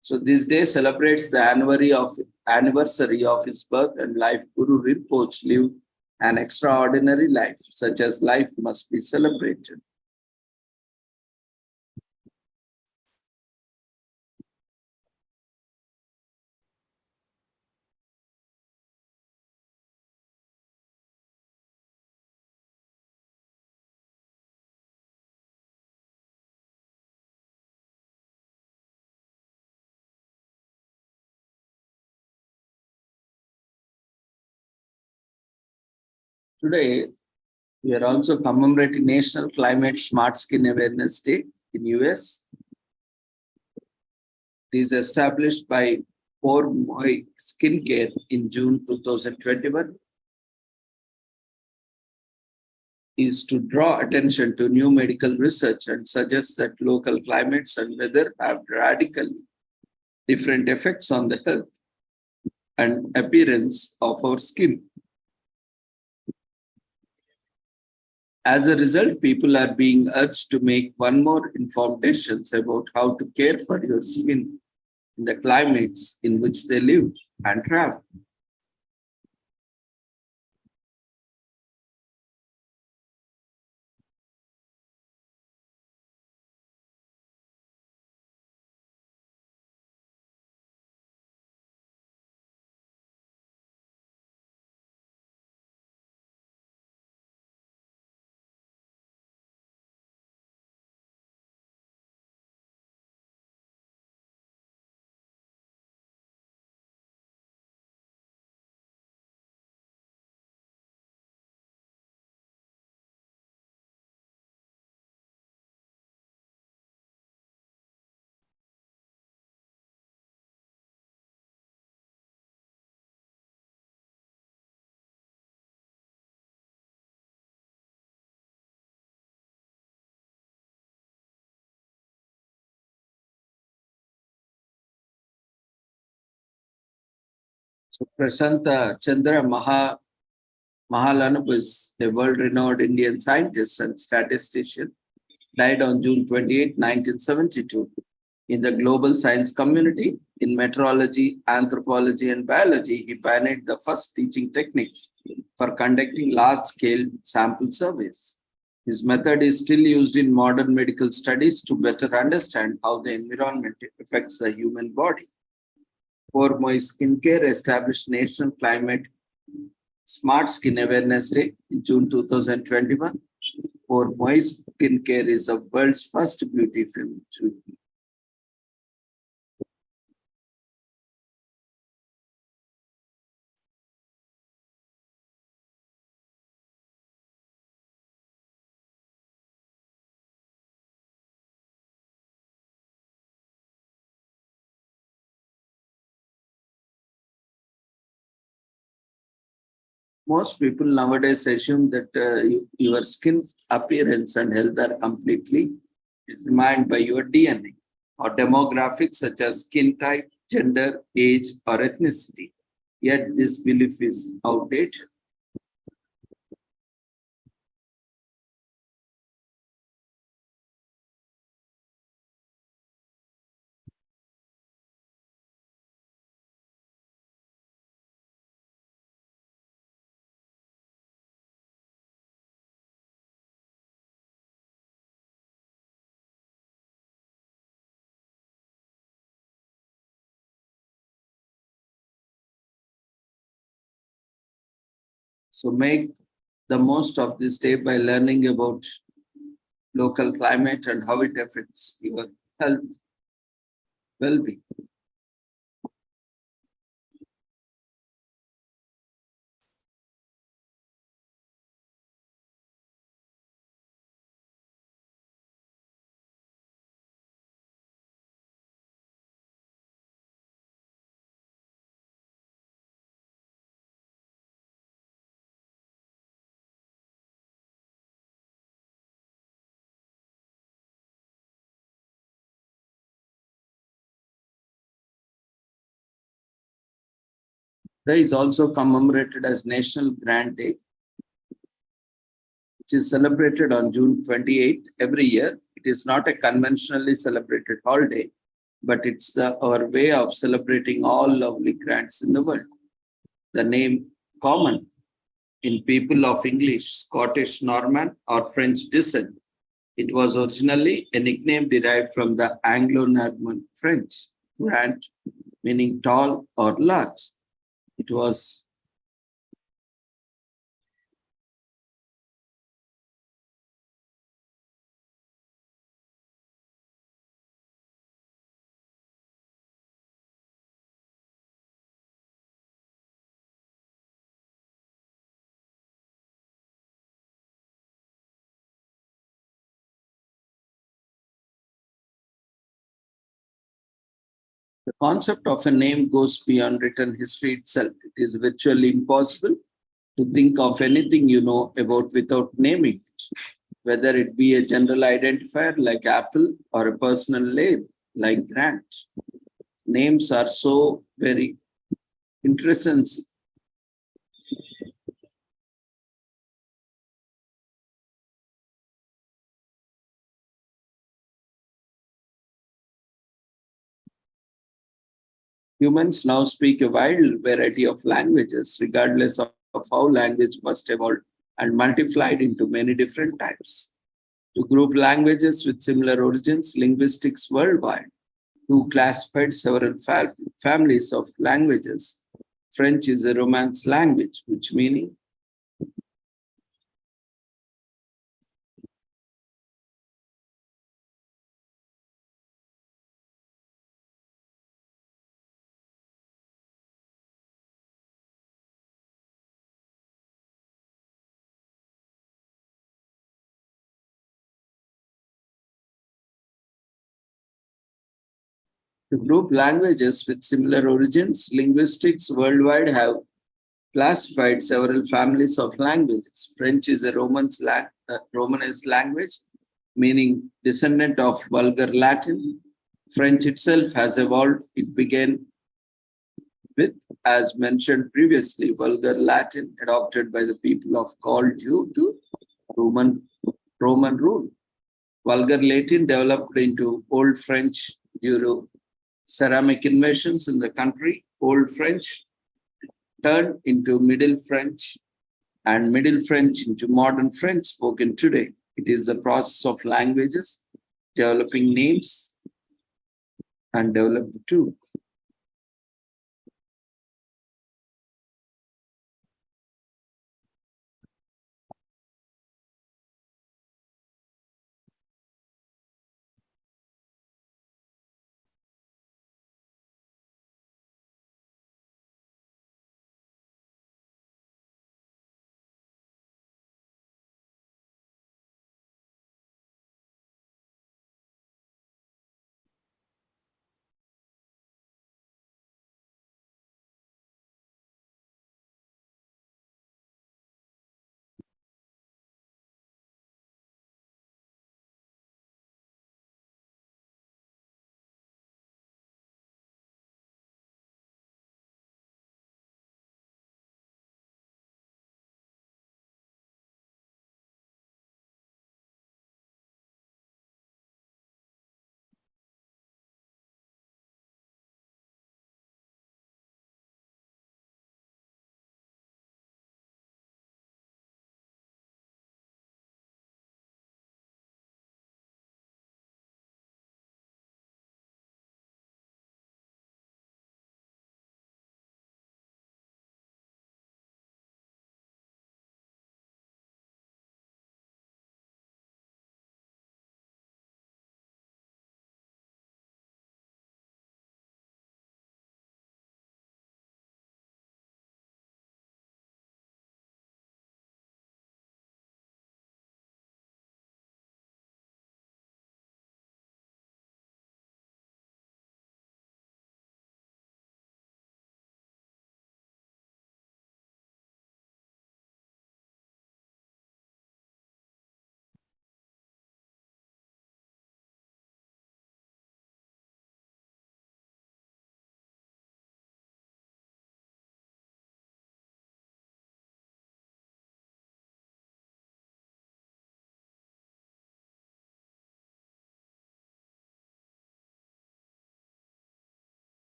So this day celebrates the anniversary of his birth and life. Guru Rinpoche lived an extraordinary life, such as life must be celebrated. Today, we are also commemorating National Climate Smart Skin Awareness Day in US. It is established by Pore Moi Skincare in June 2021. Is to draw attention to new medical research and suggest that local climates and weather have radically different effects on the health and appearance of our skin. As a result, people are being urged to make one more informed decisions about how to care for your skin in the climates in which they live and travel. So Prasanta Chandra Mahalanobis is a world-renowned Indian scientist and statistician, died on June 28, 1972. In the global science community, in meteorology, anthropology, and biology, he pioneered the first teaching techniques for conducting large-scale sample surveys. His method is still used in modern medical studies to better understand how the environment affects the human body. For my skincare established National Climate Smart Skin Awareness Day in June 2021. For my skincare is the world's first beauty film. Most people nowadays assume that your skin appearance and health are completely determined by your DNA or demographics such as skin type, gender, age, or ethnicity. Yet this belief is outdated. So make the most of this day by learning about local climate and how it affects your health well-being. Day is also commemorated as National Grant Day, which is celebrated on June 28th every year. It is not a conventionally celebrated holiday, but it's our way of celebrating all lovely grants in the world. The name common in people of English, Scottish, Norman, or French descent. It was originally a nickname derived from the Anglo-Norman French, grant, meaning tall or large. It was the concept of a name goes beyond written history itself. It is virtually impossible to think of anything you know about without naming it, whether it be a general identifier like Apple or a personal label like Grant. Names are so very interesting. Humans now speak a wide variety of languages, regardless of how language first evolved and multiplied into many different types. To group languages with similar origins, linguistics worldwide, who classified several families of languages. French is a Romance language, which meaning to group languages with similar origins, linguistics worldwide have classified several families of languages. French is a Romanized language, meaning descendant of vulgar Latin. French itself has evolved. It began with, as mentioned previously, vulgar Latin adopted by the people of Gaul due to Roman rule. Vulgar Latin developed into Old French due to ceramic invasions in the country. Old French turned into Middle French and Middle French into modern French spoken today. It is the process of languages developing names and developed too.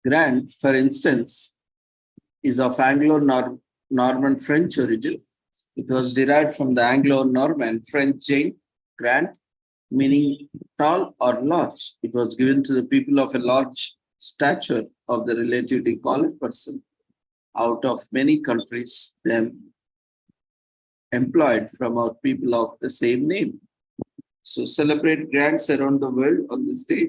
Grant, for instance, is of Anglo-Norman French origin. It was derived from the Anglo-Norman French Jane, grant, meaning tall or large. It was given to the people of a large stature of the relatively tall person out of many countries, them employed from our people of the same name. So celebrate grants around the world on this day.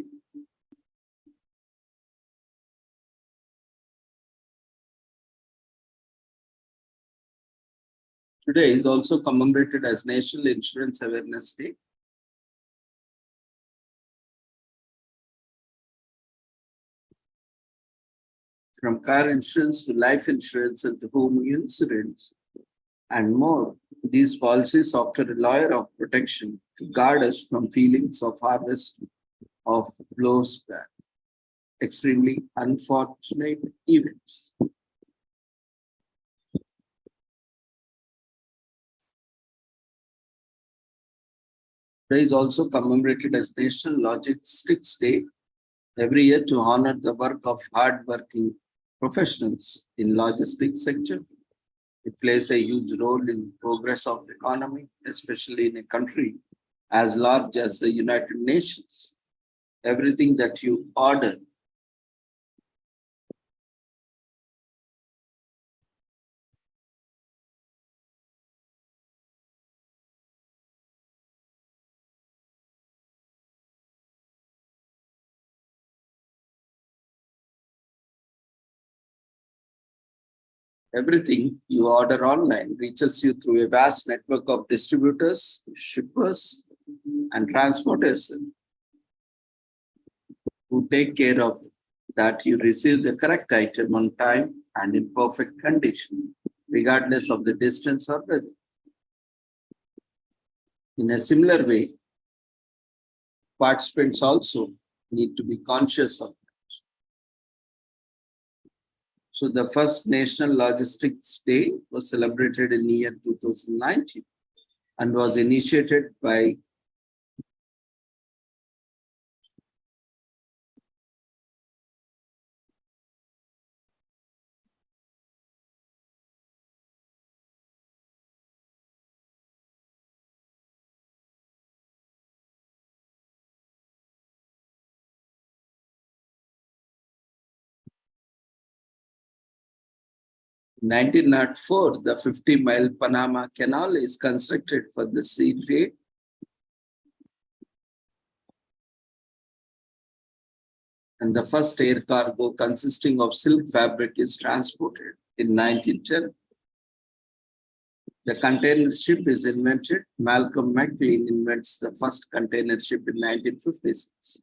Today is also commemorated as National Insurance Awareness Day. From car insurance to life insurance and to home insurance and more, these policies offer a layer of protection to guard us from feelings of harvest of blows back. Extremely unfortunate events. Today is also commemorated as National Logistics Day every year to honor the work of hard-working professionals in logistics sector. It plays a huge role in progress of economy, especially in a country as large as the United Nations. Everything that you order everything you order online reaches you through a vast network of distributors, shippers, and transporters who take care of that you receive the correct item on time and in perfect condition, regardless of the distance or weather. In a similar way, participants also need to be conscious of. So the first National Logistics Day was celebrated in the year 2019 and was initiated by in 1904, the 50-mile Panama Canal is constructed for the sea trade. And the first air cargo consisting of silk fabric is transported in 1910. The container ship is invented. Malcolm McLean invents the first container ship in 1956.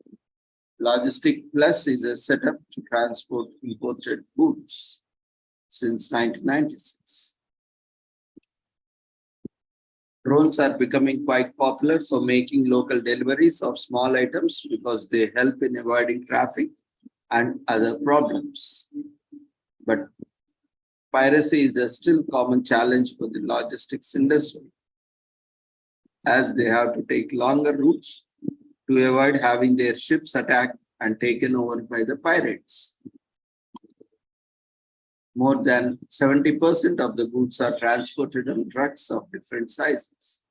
Logistic Plus is a setup to transport imported goods since 1996. Drones are becoming quite popular for making local deliveries of small items because they help in avoiding traffic and other problems. But piracy is a still common challenge for the logistics industry, as they have to take longer routes to avoid having their ships attacked and taken over by the pirates. More than 70% of the goods are transported on trucks of different sizes.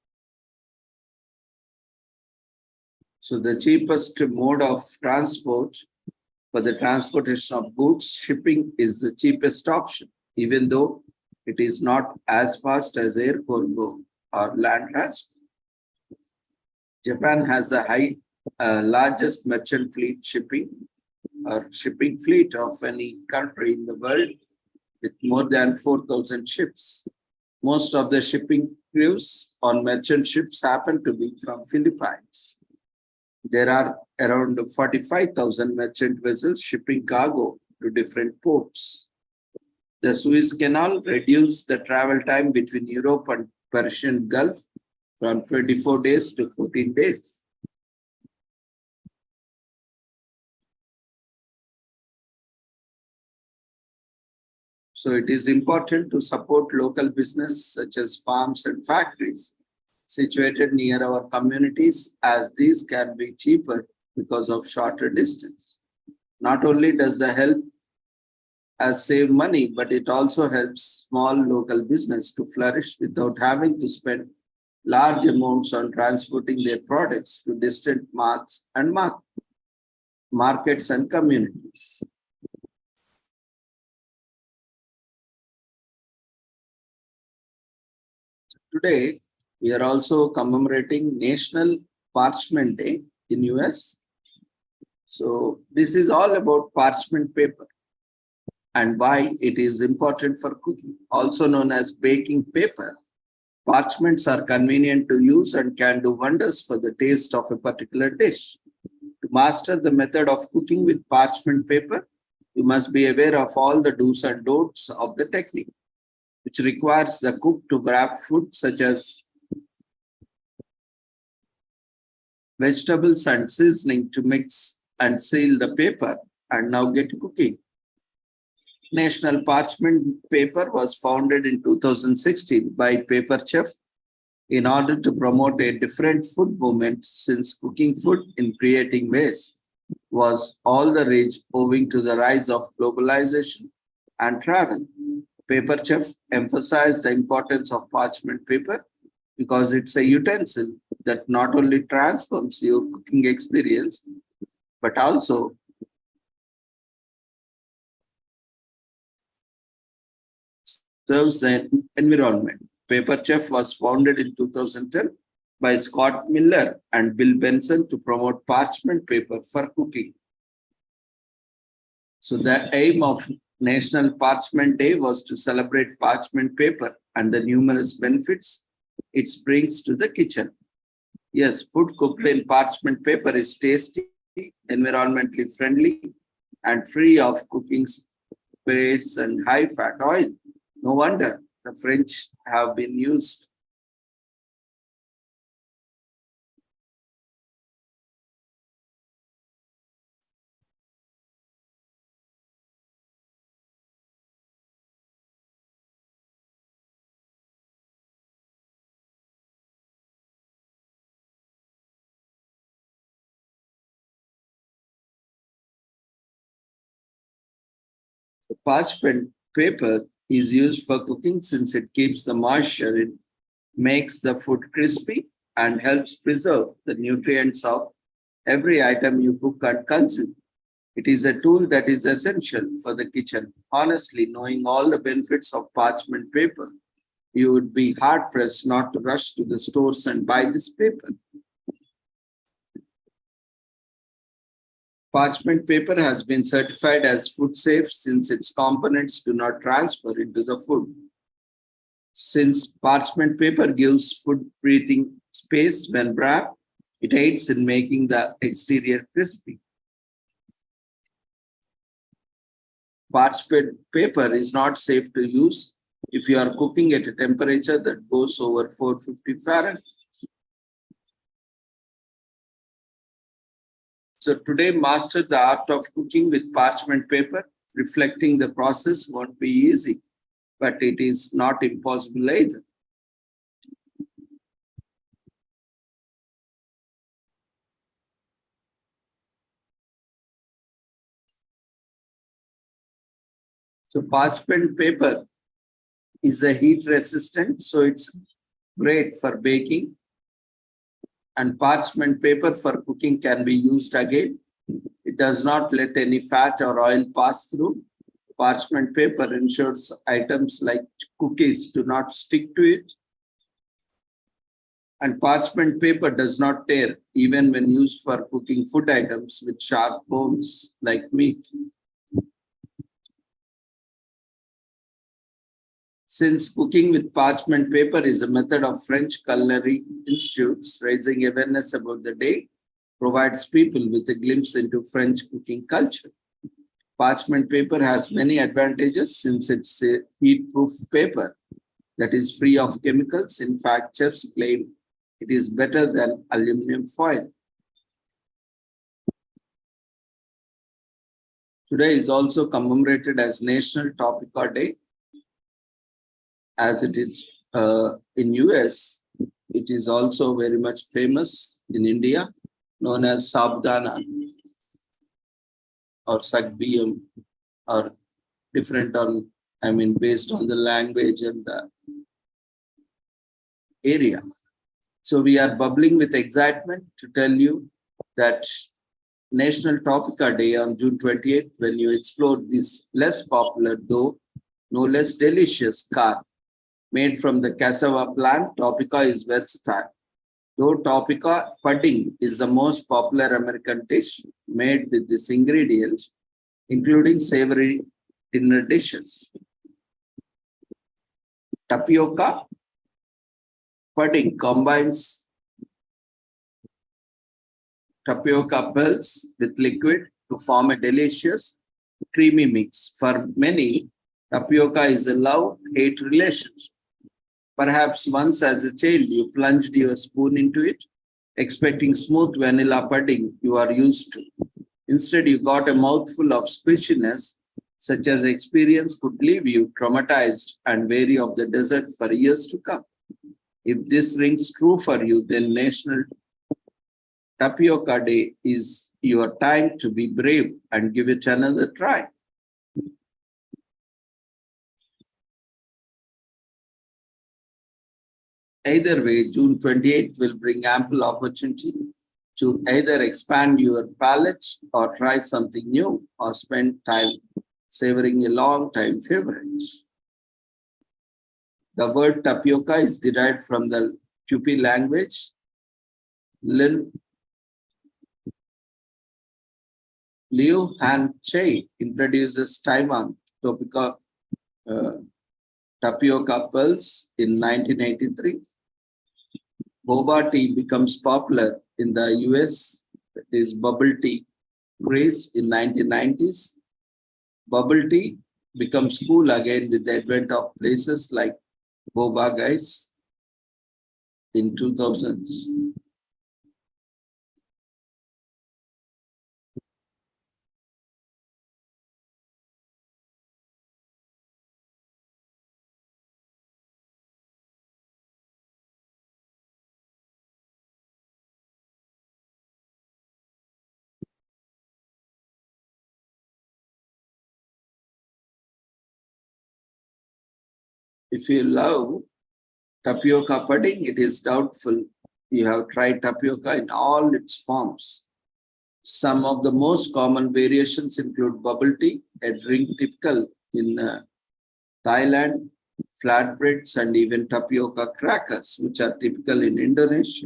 So the cheapest mode of transport for the transportation of goods, shipping is the cheapest option, even though it is not as fast as air cargo or land transport. Japan has the largest merchant fleet shipping fleet of any country in the world, with more than 4,000 ships. Most of the shipping crews on merchant ships happen to be from Philippines. There are around 45,000 merchant vessels shipping cargo to different ports. The Suez Canal reduced the travel time between Europe and Persian Gulf from 24 days to 14 days. So it is important to support local business such as farms and factories situated near our communities, as these can be cheaper because of shorter distance. Not only does the help as save money, but it also helps small local business to flourish without having to spend large amounts on transporting their products to distant markets and communities. Today, we are also commemorating National Parchment Day in US. So this is all about parchment paper and why it is important for cooking. Also known as baking paper, parchments are convenient to use and can do wonders for the taste of a particular dish. To master the method of cooking with parchment paper, you must be aware of all the do's and don'ts of the technique, which requires the cook to grab food such as vegetables and seasoning to mix and seal the paper and now get cooking. National Parchment Paper was founded in 2016 by Paper Chef in order to promote a different food movement, since cooking food in creating ways was all the rage owing to the rise of globalization and travel. Paper Chef emphasized the importance of parchment paper because it's a utensil that not only transforms your cooking experience, but also serves the environment. Paper Chef was founded in 2010 by Scott Miller and Bill Benson to promote parchment paper for cooking. So the aim of National Parchment Day was to celebrate parchment paper and the numerous benefits it brings to the kitchen. Yes, food cooked in parchment paper is tasty, environmentally friendly, and free of cooking sprays and high fat oil. No wonder the French have been used. The parchment paper is used for cooking since it keeps the moisture, it makes the food crispy, and helps preserve the nutrients of every item you cook and consume. It is a tool that is essential for the kitchen. Honestly, knowing all the benefits of parchment paper, you would be hard pressed not to rush to the stores and buy this paper. Parchment paper has been certified as food safe since its components do not transfer into the food. Since parchment paper gives food breathing space when wrapped, it aids in making the exterior crispy. Parchment paper is not safe to use if you are cooking at a temperature that goes over 450 Fahrenheit. So today, master the art of cooking with parchment paper. Reflecting the process won't be easy, but it is not impossible either. So parchment paper is a heat resistant, so it's great for baking. And parchment paper for cooking can be used again. It does not let any fat or oil pass through. Parchment paper ensures items like cookies do not stick to it. And parchment paper does not tear even when used for cooking food items with sharp bones like meat. Since cooking with parchment paper is a method of French culinary institutes, raising awareness about the day provides people with a glimpse into French cooking culture. Parchment paper has many advantages since it's a heat-proof paper that is free of chemicals. In fact, chefs claim it is better than aluminum foil. Today is also commemorated as National Topeka Day. As it is in US, it is also very much famous in India, known as Sabdana or Sagbiyam or different on, based on the language and the area. So we are bubbling with excitement to tell you that National Topica Day on June 28th, when you explore this less popular, though no less delicious carb made from the cassava plant, Topica is versatile. Though Topica pudding is the most popular American dish made with this ingredient, including savory dinner dishes. Tapioca pudding combines tapioca pearls with liquid to form a delicious, creamy mix. For many, tapioca is a love-hate relationship. Perhaps once as a child, you plunged your spoon into it, expecting smooth vanilla pudding you are used to. Instead, you got a mouthful of squishiness, such as experience could leave you traumatized and wary of the dessert for years to come. If this rings true for you, then National Tapioca Day is your time to be brave and give it another try. Either way, June 28th will bring ample opportunity to either expand your palate or try something new or spend time savoring a long-time favorite. The word tapioca is derived from the Tupi language. Liu Han Che introduces Taiwan tapioca pearls in 1983. Boba tea becomes popular in the US, that is bubble tea craze in 1990s. Bubble tea becomes cool again with the advent of places like Boba Guys in 2000s. If you love tapioca pudding, it is doubtful you have tried tapioca in all its forms. Some of the most common variations include bubble tea, a drink typical in Thailand, flatbreads, and even tapioca crackers, which are typical in Indonesia.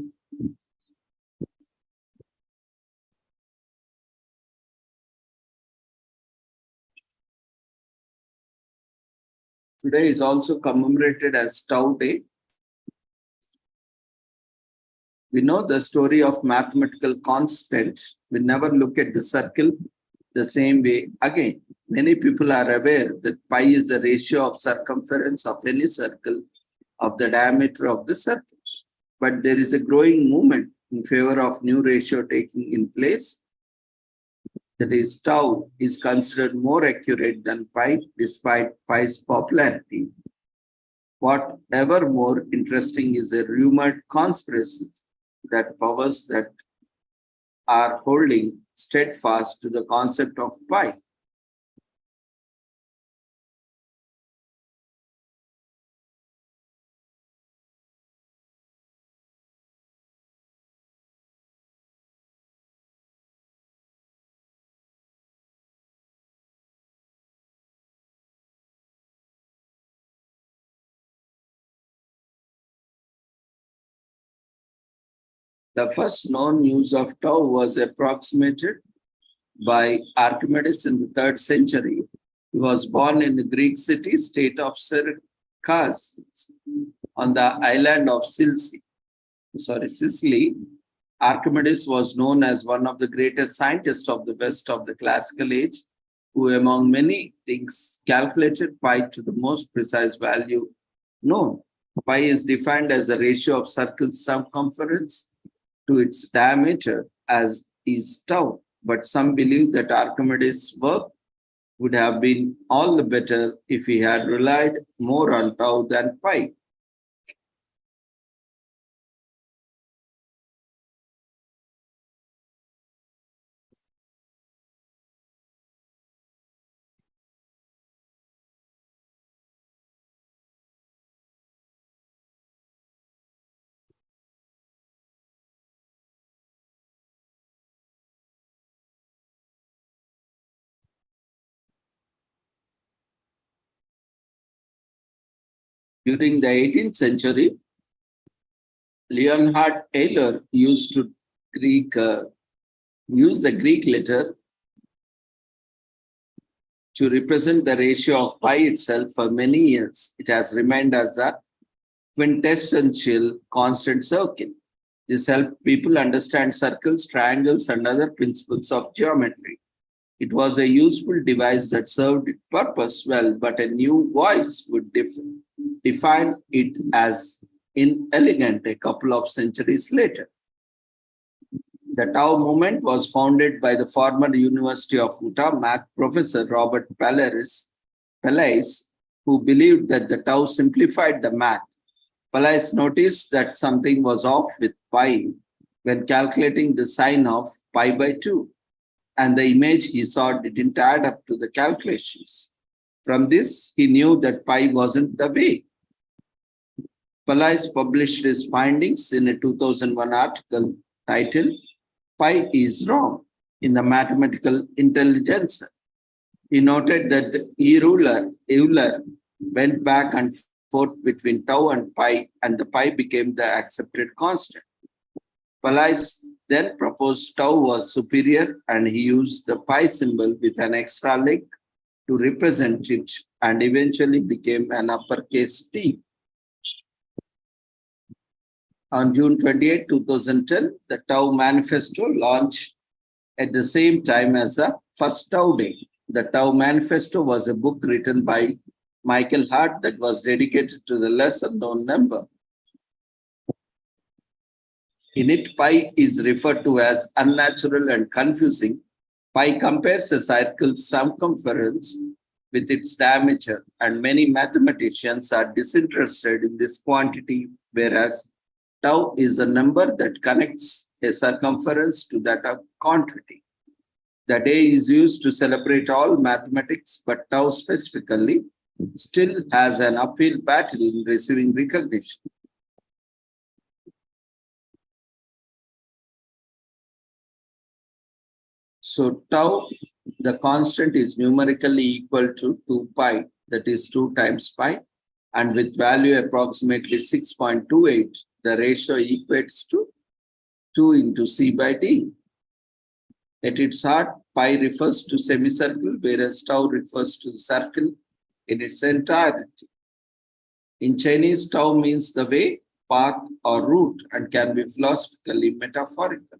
Today is also commemorated as Tau Day. We know the story of mathematical constant. We never look at the circle the same way again. Many people are aware that pi is the ratio of circumference of any circle of the diameter of the circle. But there is a growing movement in favor of new ratio taking in place. That is, tau is considered more accurate than pi despite pi's popularity. Whatever more interesting is a rumored conspiracy that powers that are holding steadfast to the concept of pi. The first known use of tau was approximated by Archimedes in the 3rd century. He was born in the Greek city-state of Syracuse on the island of Sicily. Archimedes was known as one of the greatest scientists of the West of the classical age, who among many things calculated pi to the most precise value known. Pi is defined as the ratio of circle's circumference to its diameter, as is tau. But some believe that Archimedes' work would have been all the better if he had relied more on tau than pi. During the 18th century, Leonhard Euler used the Greek letter to represent the ratio of pi itself for many years. It has remained as a quintessential constant circle. This helped people understand circles, triangles, and other principles of geometry. It was a useful device that served its purpose well, but a new voice would define it as inelegant a couple of centuries later. The Tau movement was founded by the former University of Utah math professor Robert Palais, who believed that the Tau simplified the math. Palais noticed that something was off with pi when calculating the sign of pi by 2, and the image he saw didn't add up to the calculations. From this, he knew that pi wasn't the way. Palais published his findings in a 2001 article titled "Pi is Wrong" in the Mathematical Intelligencer. He noted that Euler went back and forth between tau and pi, and the pi became the accepted constant. Palais then proposed tau was superior, and he used the pi symbol with an extra leg to represent it, and eventually became an uppercase T. On June 28, 2010, the Tau Manifesto launched at the same time as the first Tau Day. The Tau Manifesto was a book written by Michael Hart that was dedicated to the lesser known number. In it, pi is referred to as unnatural and confusing. Pi compares a circle's circumference with its diameter, and many mathematicians are disinterested in this quantity, whereas tau is the number that connects a circumference to that of quantity. The day is used to celebrate all mathematics, but tau specifically still has an uphill battle in receiving recognition. So tau, the constant, is numerically equal to 2 pi, that is 2 times pi, and with value approximately 6.28, the ratio equates to 2 into c by d. At its heart, pi refers to semicircle, whereas tau refers to the circle in its entirety. In Chinese, tau means the way, path, or route, and can be philosophically metaphorical.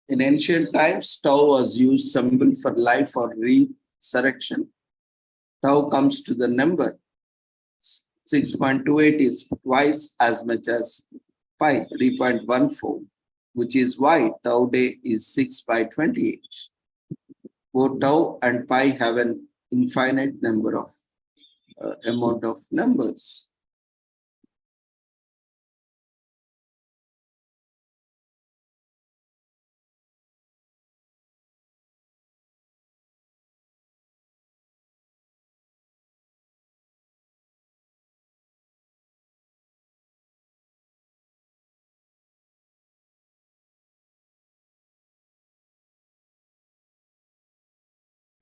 In ancient times, tau was used symbol for life or resurrection. Tau comes to the number 6.28 is twice as much as pi, 3.14, which is why Tau Day is 6 by 28. Both tau and pi have an infinite number of amount of numbers.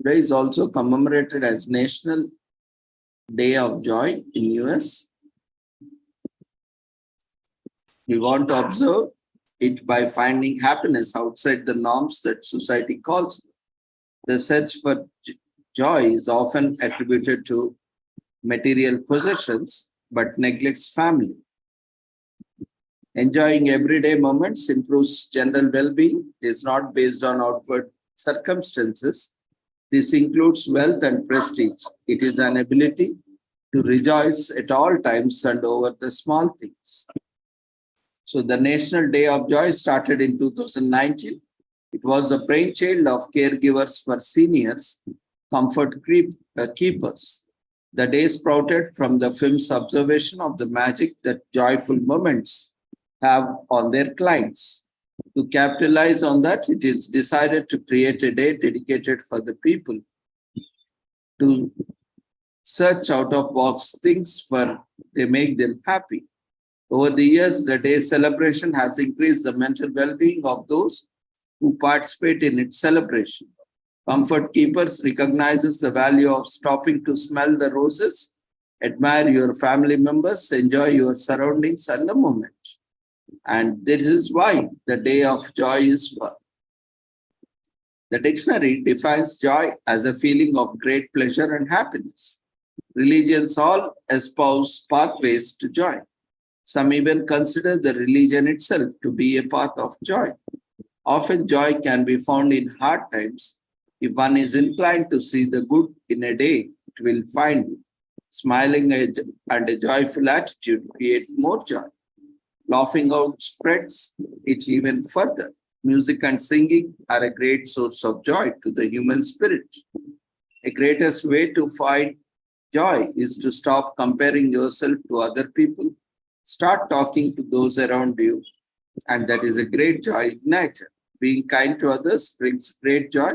Today is also commemorated as National Day of Joy in US. We want to observe it by finding happiness outside the norms that society calls for. The search for joy is often attributed to material possessions, but neglects family. Enjoying everyday moments improves general well-being. It is not based on outward circumstances. This includes wealth and prestige. It is an ability to rejoice at all times and over the small things. So the National Day of Joy started in 2019. It was the brainchild of caregivers for seniors, comfort keepers. The day sprouted from the film's observation of the magic that joyful moments have on their clients. To capitalize on that, it is decided to create a day dedicated for the people to search out-of-box things for they make them happy. Over the years, the day's celebration has increased the mental well-being of those who participate in its celebration. Comfort Keepers recognizes the value of stopping to smell the roses, admire your family members, enjoy your surroundings and the moment. And this is why the day of joy is fun. The dictionary defines joy as a feeling of great pleasure and happiness. Religions all espouse pathways to joy. Some even consider the religion itself to be a path of joy. Often joy can be found in hard times. If one is inclined to see the good in a day, it will find it. Smiling and a joyful attitude create more joy. Laughing out spreads it even further. Music and singing are a great source of joy to the human spirit. A greatest way to find joy is to stop comparing yourself to other people. Start talking to those around you, and that is a great joy igniter. Being kind to others brings great joy.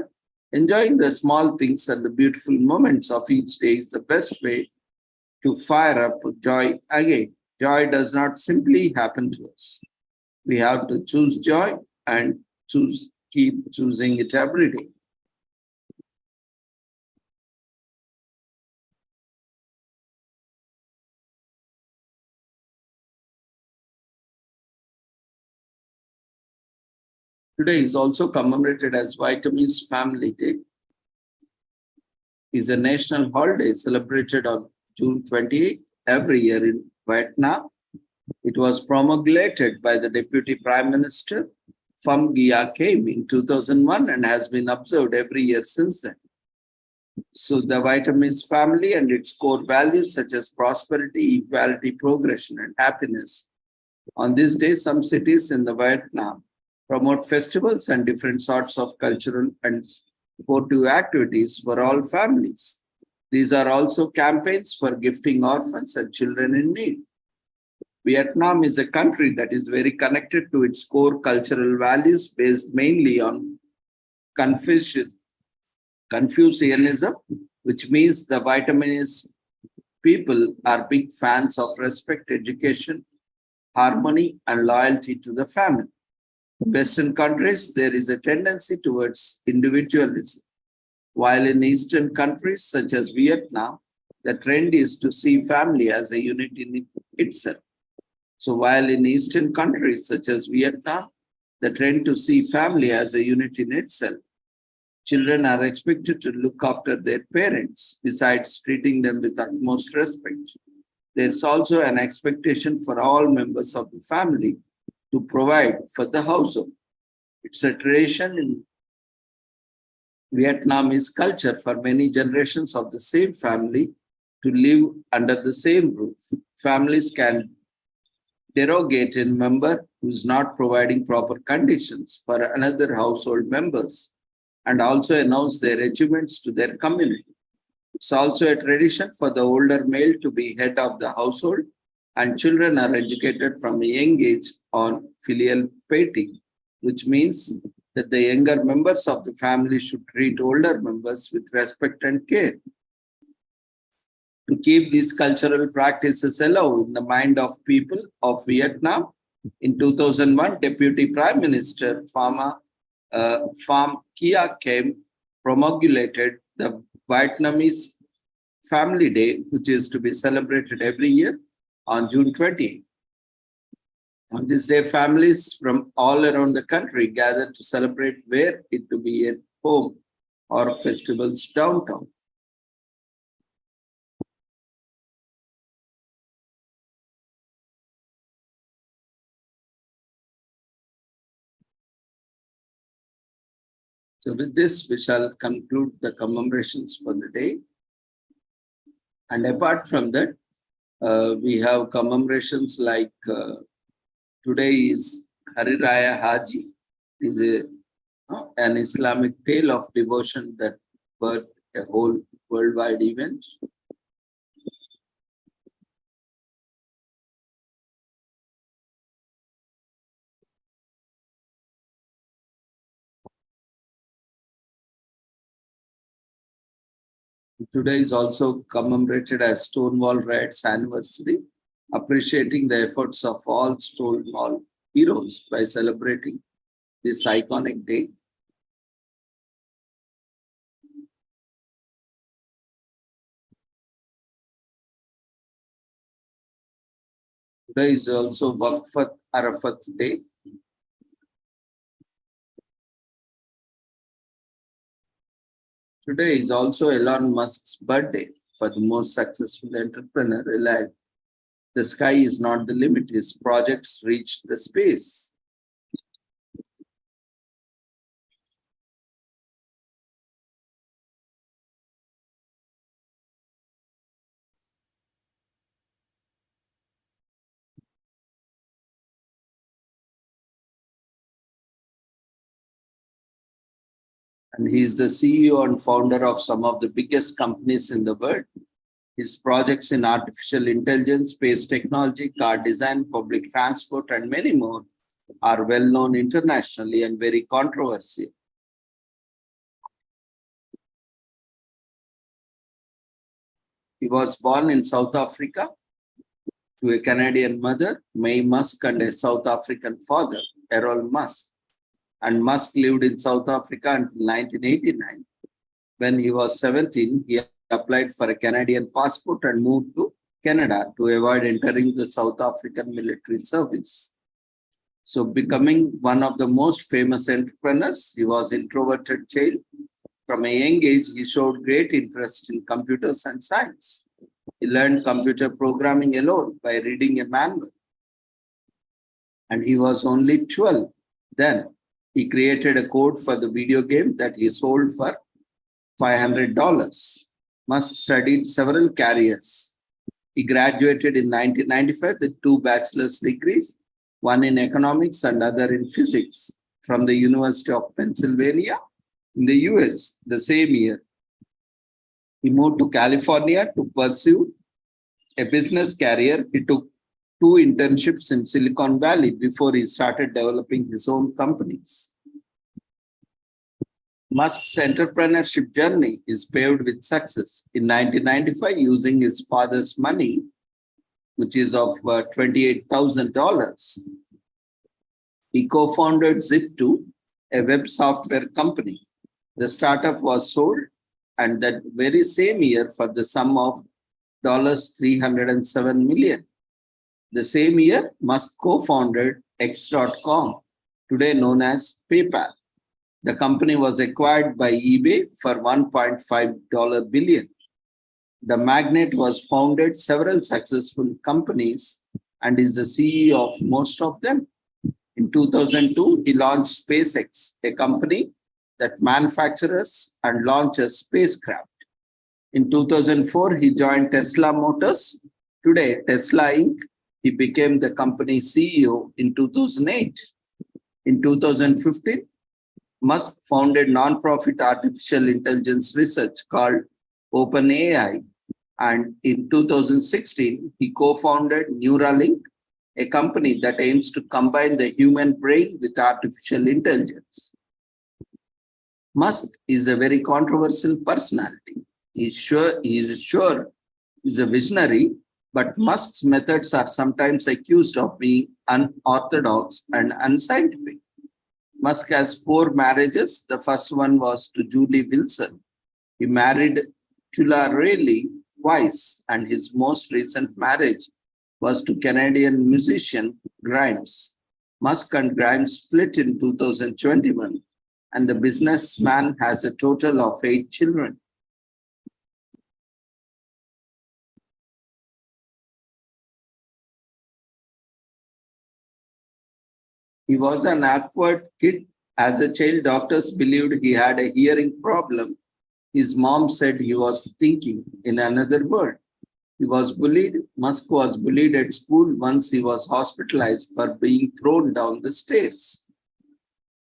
Enjoying the small things and the beautiful moments of each day is the best way to fire up joy again. Joy does not simply happen to us. We have to choose joy and keep choosing it every day. Today is also commemorated as Vietnamese Family Day. It's a national holiday celebrated on June 28th every year in Vietnam. It was promulgated by the Deputy Prime Minister Pham Gia Kem in 2001 and has been observed every year since then. So the Vietnamese family and its core values such as prosperity, equality, progression, and happiness. On this day, some cities in the Vietnam promote festivals and different sorts of cultural and sportive activities for all families. These are also campaigns for gifting orphans and children in need. Vietnam is a country that is very connected to its core cultural values based mainly on Confucianism, which means the Vietnamese people are big fans of respect, education, harmony, and loyalty to the family. In Western countries, there is a tendency towards individualism, while in Eastern countries such as Vietnam, the trend is to see family as a unit in itself. So while in Eastern countries such as Vietnam, the trend to see family as a unit in itself, children are expected to look after their parents, besides treating them with utmost respect. There's also an expectation for all members of the family to provide for the household. It's a tradition in Vietnamese culture for many generations of the same family to live under the same roof. Families can derogate a member who is not providing proper conditions for another household members and also announce their achievements to their community. It's also a tradition for the older male to be head of the household, and children are educated from a young age on filial piety, which means that the younger members of the family should treat older members with respect and care. To keep these cultural practices alive in the mind of people of Vietnam, in 2001, Deputy Prime Minister Pham Gia Kem promulgated the Vietnamese Family Day, which is to be celebrated every year on June 20. On this day, families from all around the country gather to celebrate, where it to be at home or festivals downtown. So with this, we shall conclude the commemorations for the day. And apart from that, we have commemorations like today is Hari Raya Haji, is an Islamic tale of devotion that birthed a whole worldwide event. Today is also commemorated as Stonewall Riots anniversary, appreciating the efforts of all Stonewall heroes by celebrating this iconic day. Today is also Waqf Arafat Day. Today is also Elon Musk's birthday. For the most successful entrepreneur alive, the sky is not the limit. His projects reach the space. And he is the CEO and founder of some of the biggest companies in the world. His projects in artificial intelligence, space technology, car design, public transport, and many more are well known internationally and very controversial. He was born in South Africa to a Canadian mother, May Musk, and a South African father, Errol Musk. And Musk lived in South Africa until 1989. When he was 17, he applied for a Canadian passport and moved to Canada to avoid entering the South African military service. So becoming one of the most famous entrepreneurs, he was an introverted child. From a young age, he showed great interest in computers and science. He learned computer programming alone by reading a manual. And he was only 12 then. He created a code for the video game that he sold for $500. Musk studied several careers. He graduated in 1995 with 2 bachelor's degrees, one in economics and other in physics, from the University of Pennsylvania in the US the same year. He moved to California to pursue a business career. He took 2 internships in Silicon Valley before he started developing his own companies. Musk's entrepreneurship journey is paved with success. In 1995, using his father's money, which is of $28,000, he co-founded Zip2, a web software company. The startup was sold, and that very same year for the sum of $307 million. The same year, Musk co-founded X.com, today known as PayPal. The company was acquired by eBay for $1.5 billion. The magnate was founded several successful companies and is the CEO of most of them. In 2002, he launched SpaceX, a company that manufactures and launches spacecraft. In 2004, he joined Tesla Motors. Today, Tesla Inc., he became the company's CEO in 2008. In 2015, Musk founded nonprofit artificial intelligence research called OpenAI. And in 2016, he co-founded Neuralink, a company that aims to combine the human brain with artificial intelligence. Musk is a very controversial personality. He is a visionary, but Musk's methods are sometimes accused of being unorthodox and unscientific. Musk has 4 marriages. The first one was to Julie Wilson. He married Chula Reilly twice, and his most recent marriage was to Canadian musician Grimes. Musk and Grimes split in 2021, and the businessman has a total of 8 children. He was an awkward kid. As a child, doctors believed he had a hearing problem. His mom said he was thinking in another world. He was bullied. Musk was bullied at school. Once he was hospitalized for being thrown down the stairs.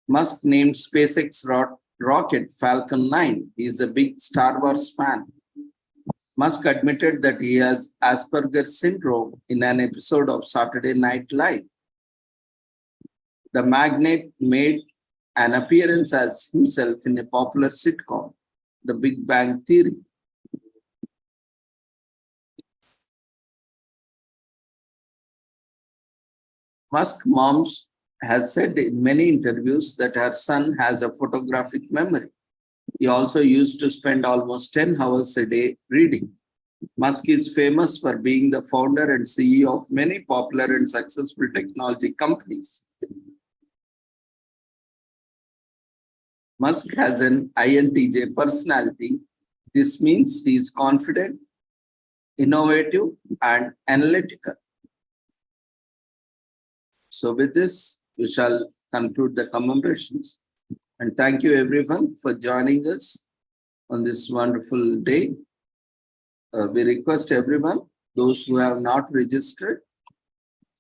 Musk named SpaceX rocket Falcon 9. He is a big Star Wars fan. Musk admitted that he has Asperger's syndrome in an episode of Saturday Night Live. The magnate made an appearance as himself in a popular sitcom, The Big Bang Theory. Musk's mom has said in many interviews that her son has a photographic memory. He also used to spend almost 10 hours a day reading. Musk is famous for being the founder and CEO of many popular and successful technology companies. Musk has an INTJ personality. This means he is confident, innovative, and analytical. So with this, we shall conclude the commemorations. And thank you everyone for joining us on this wonderful day. We request everyone, those who have not registered,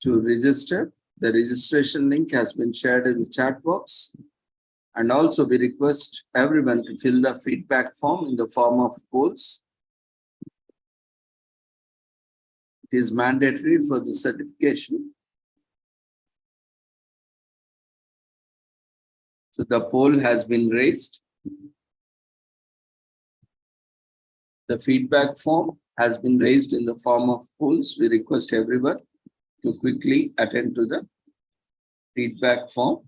to register. The registration link has been shared in the chat box. And also we request everyone to fill the feedback form in the form of polls. It is mandatory for the certification. So the poll has been raised. The feedback form has been raised in the form of polls. We request everyone to quickly attend to the feedback form.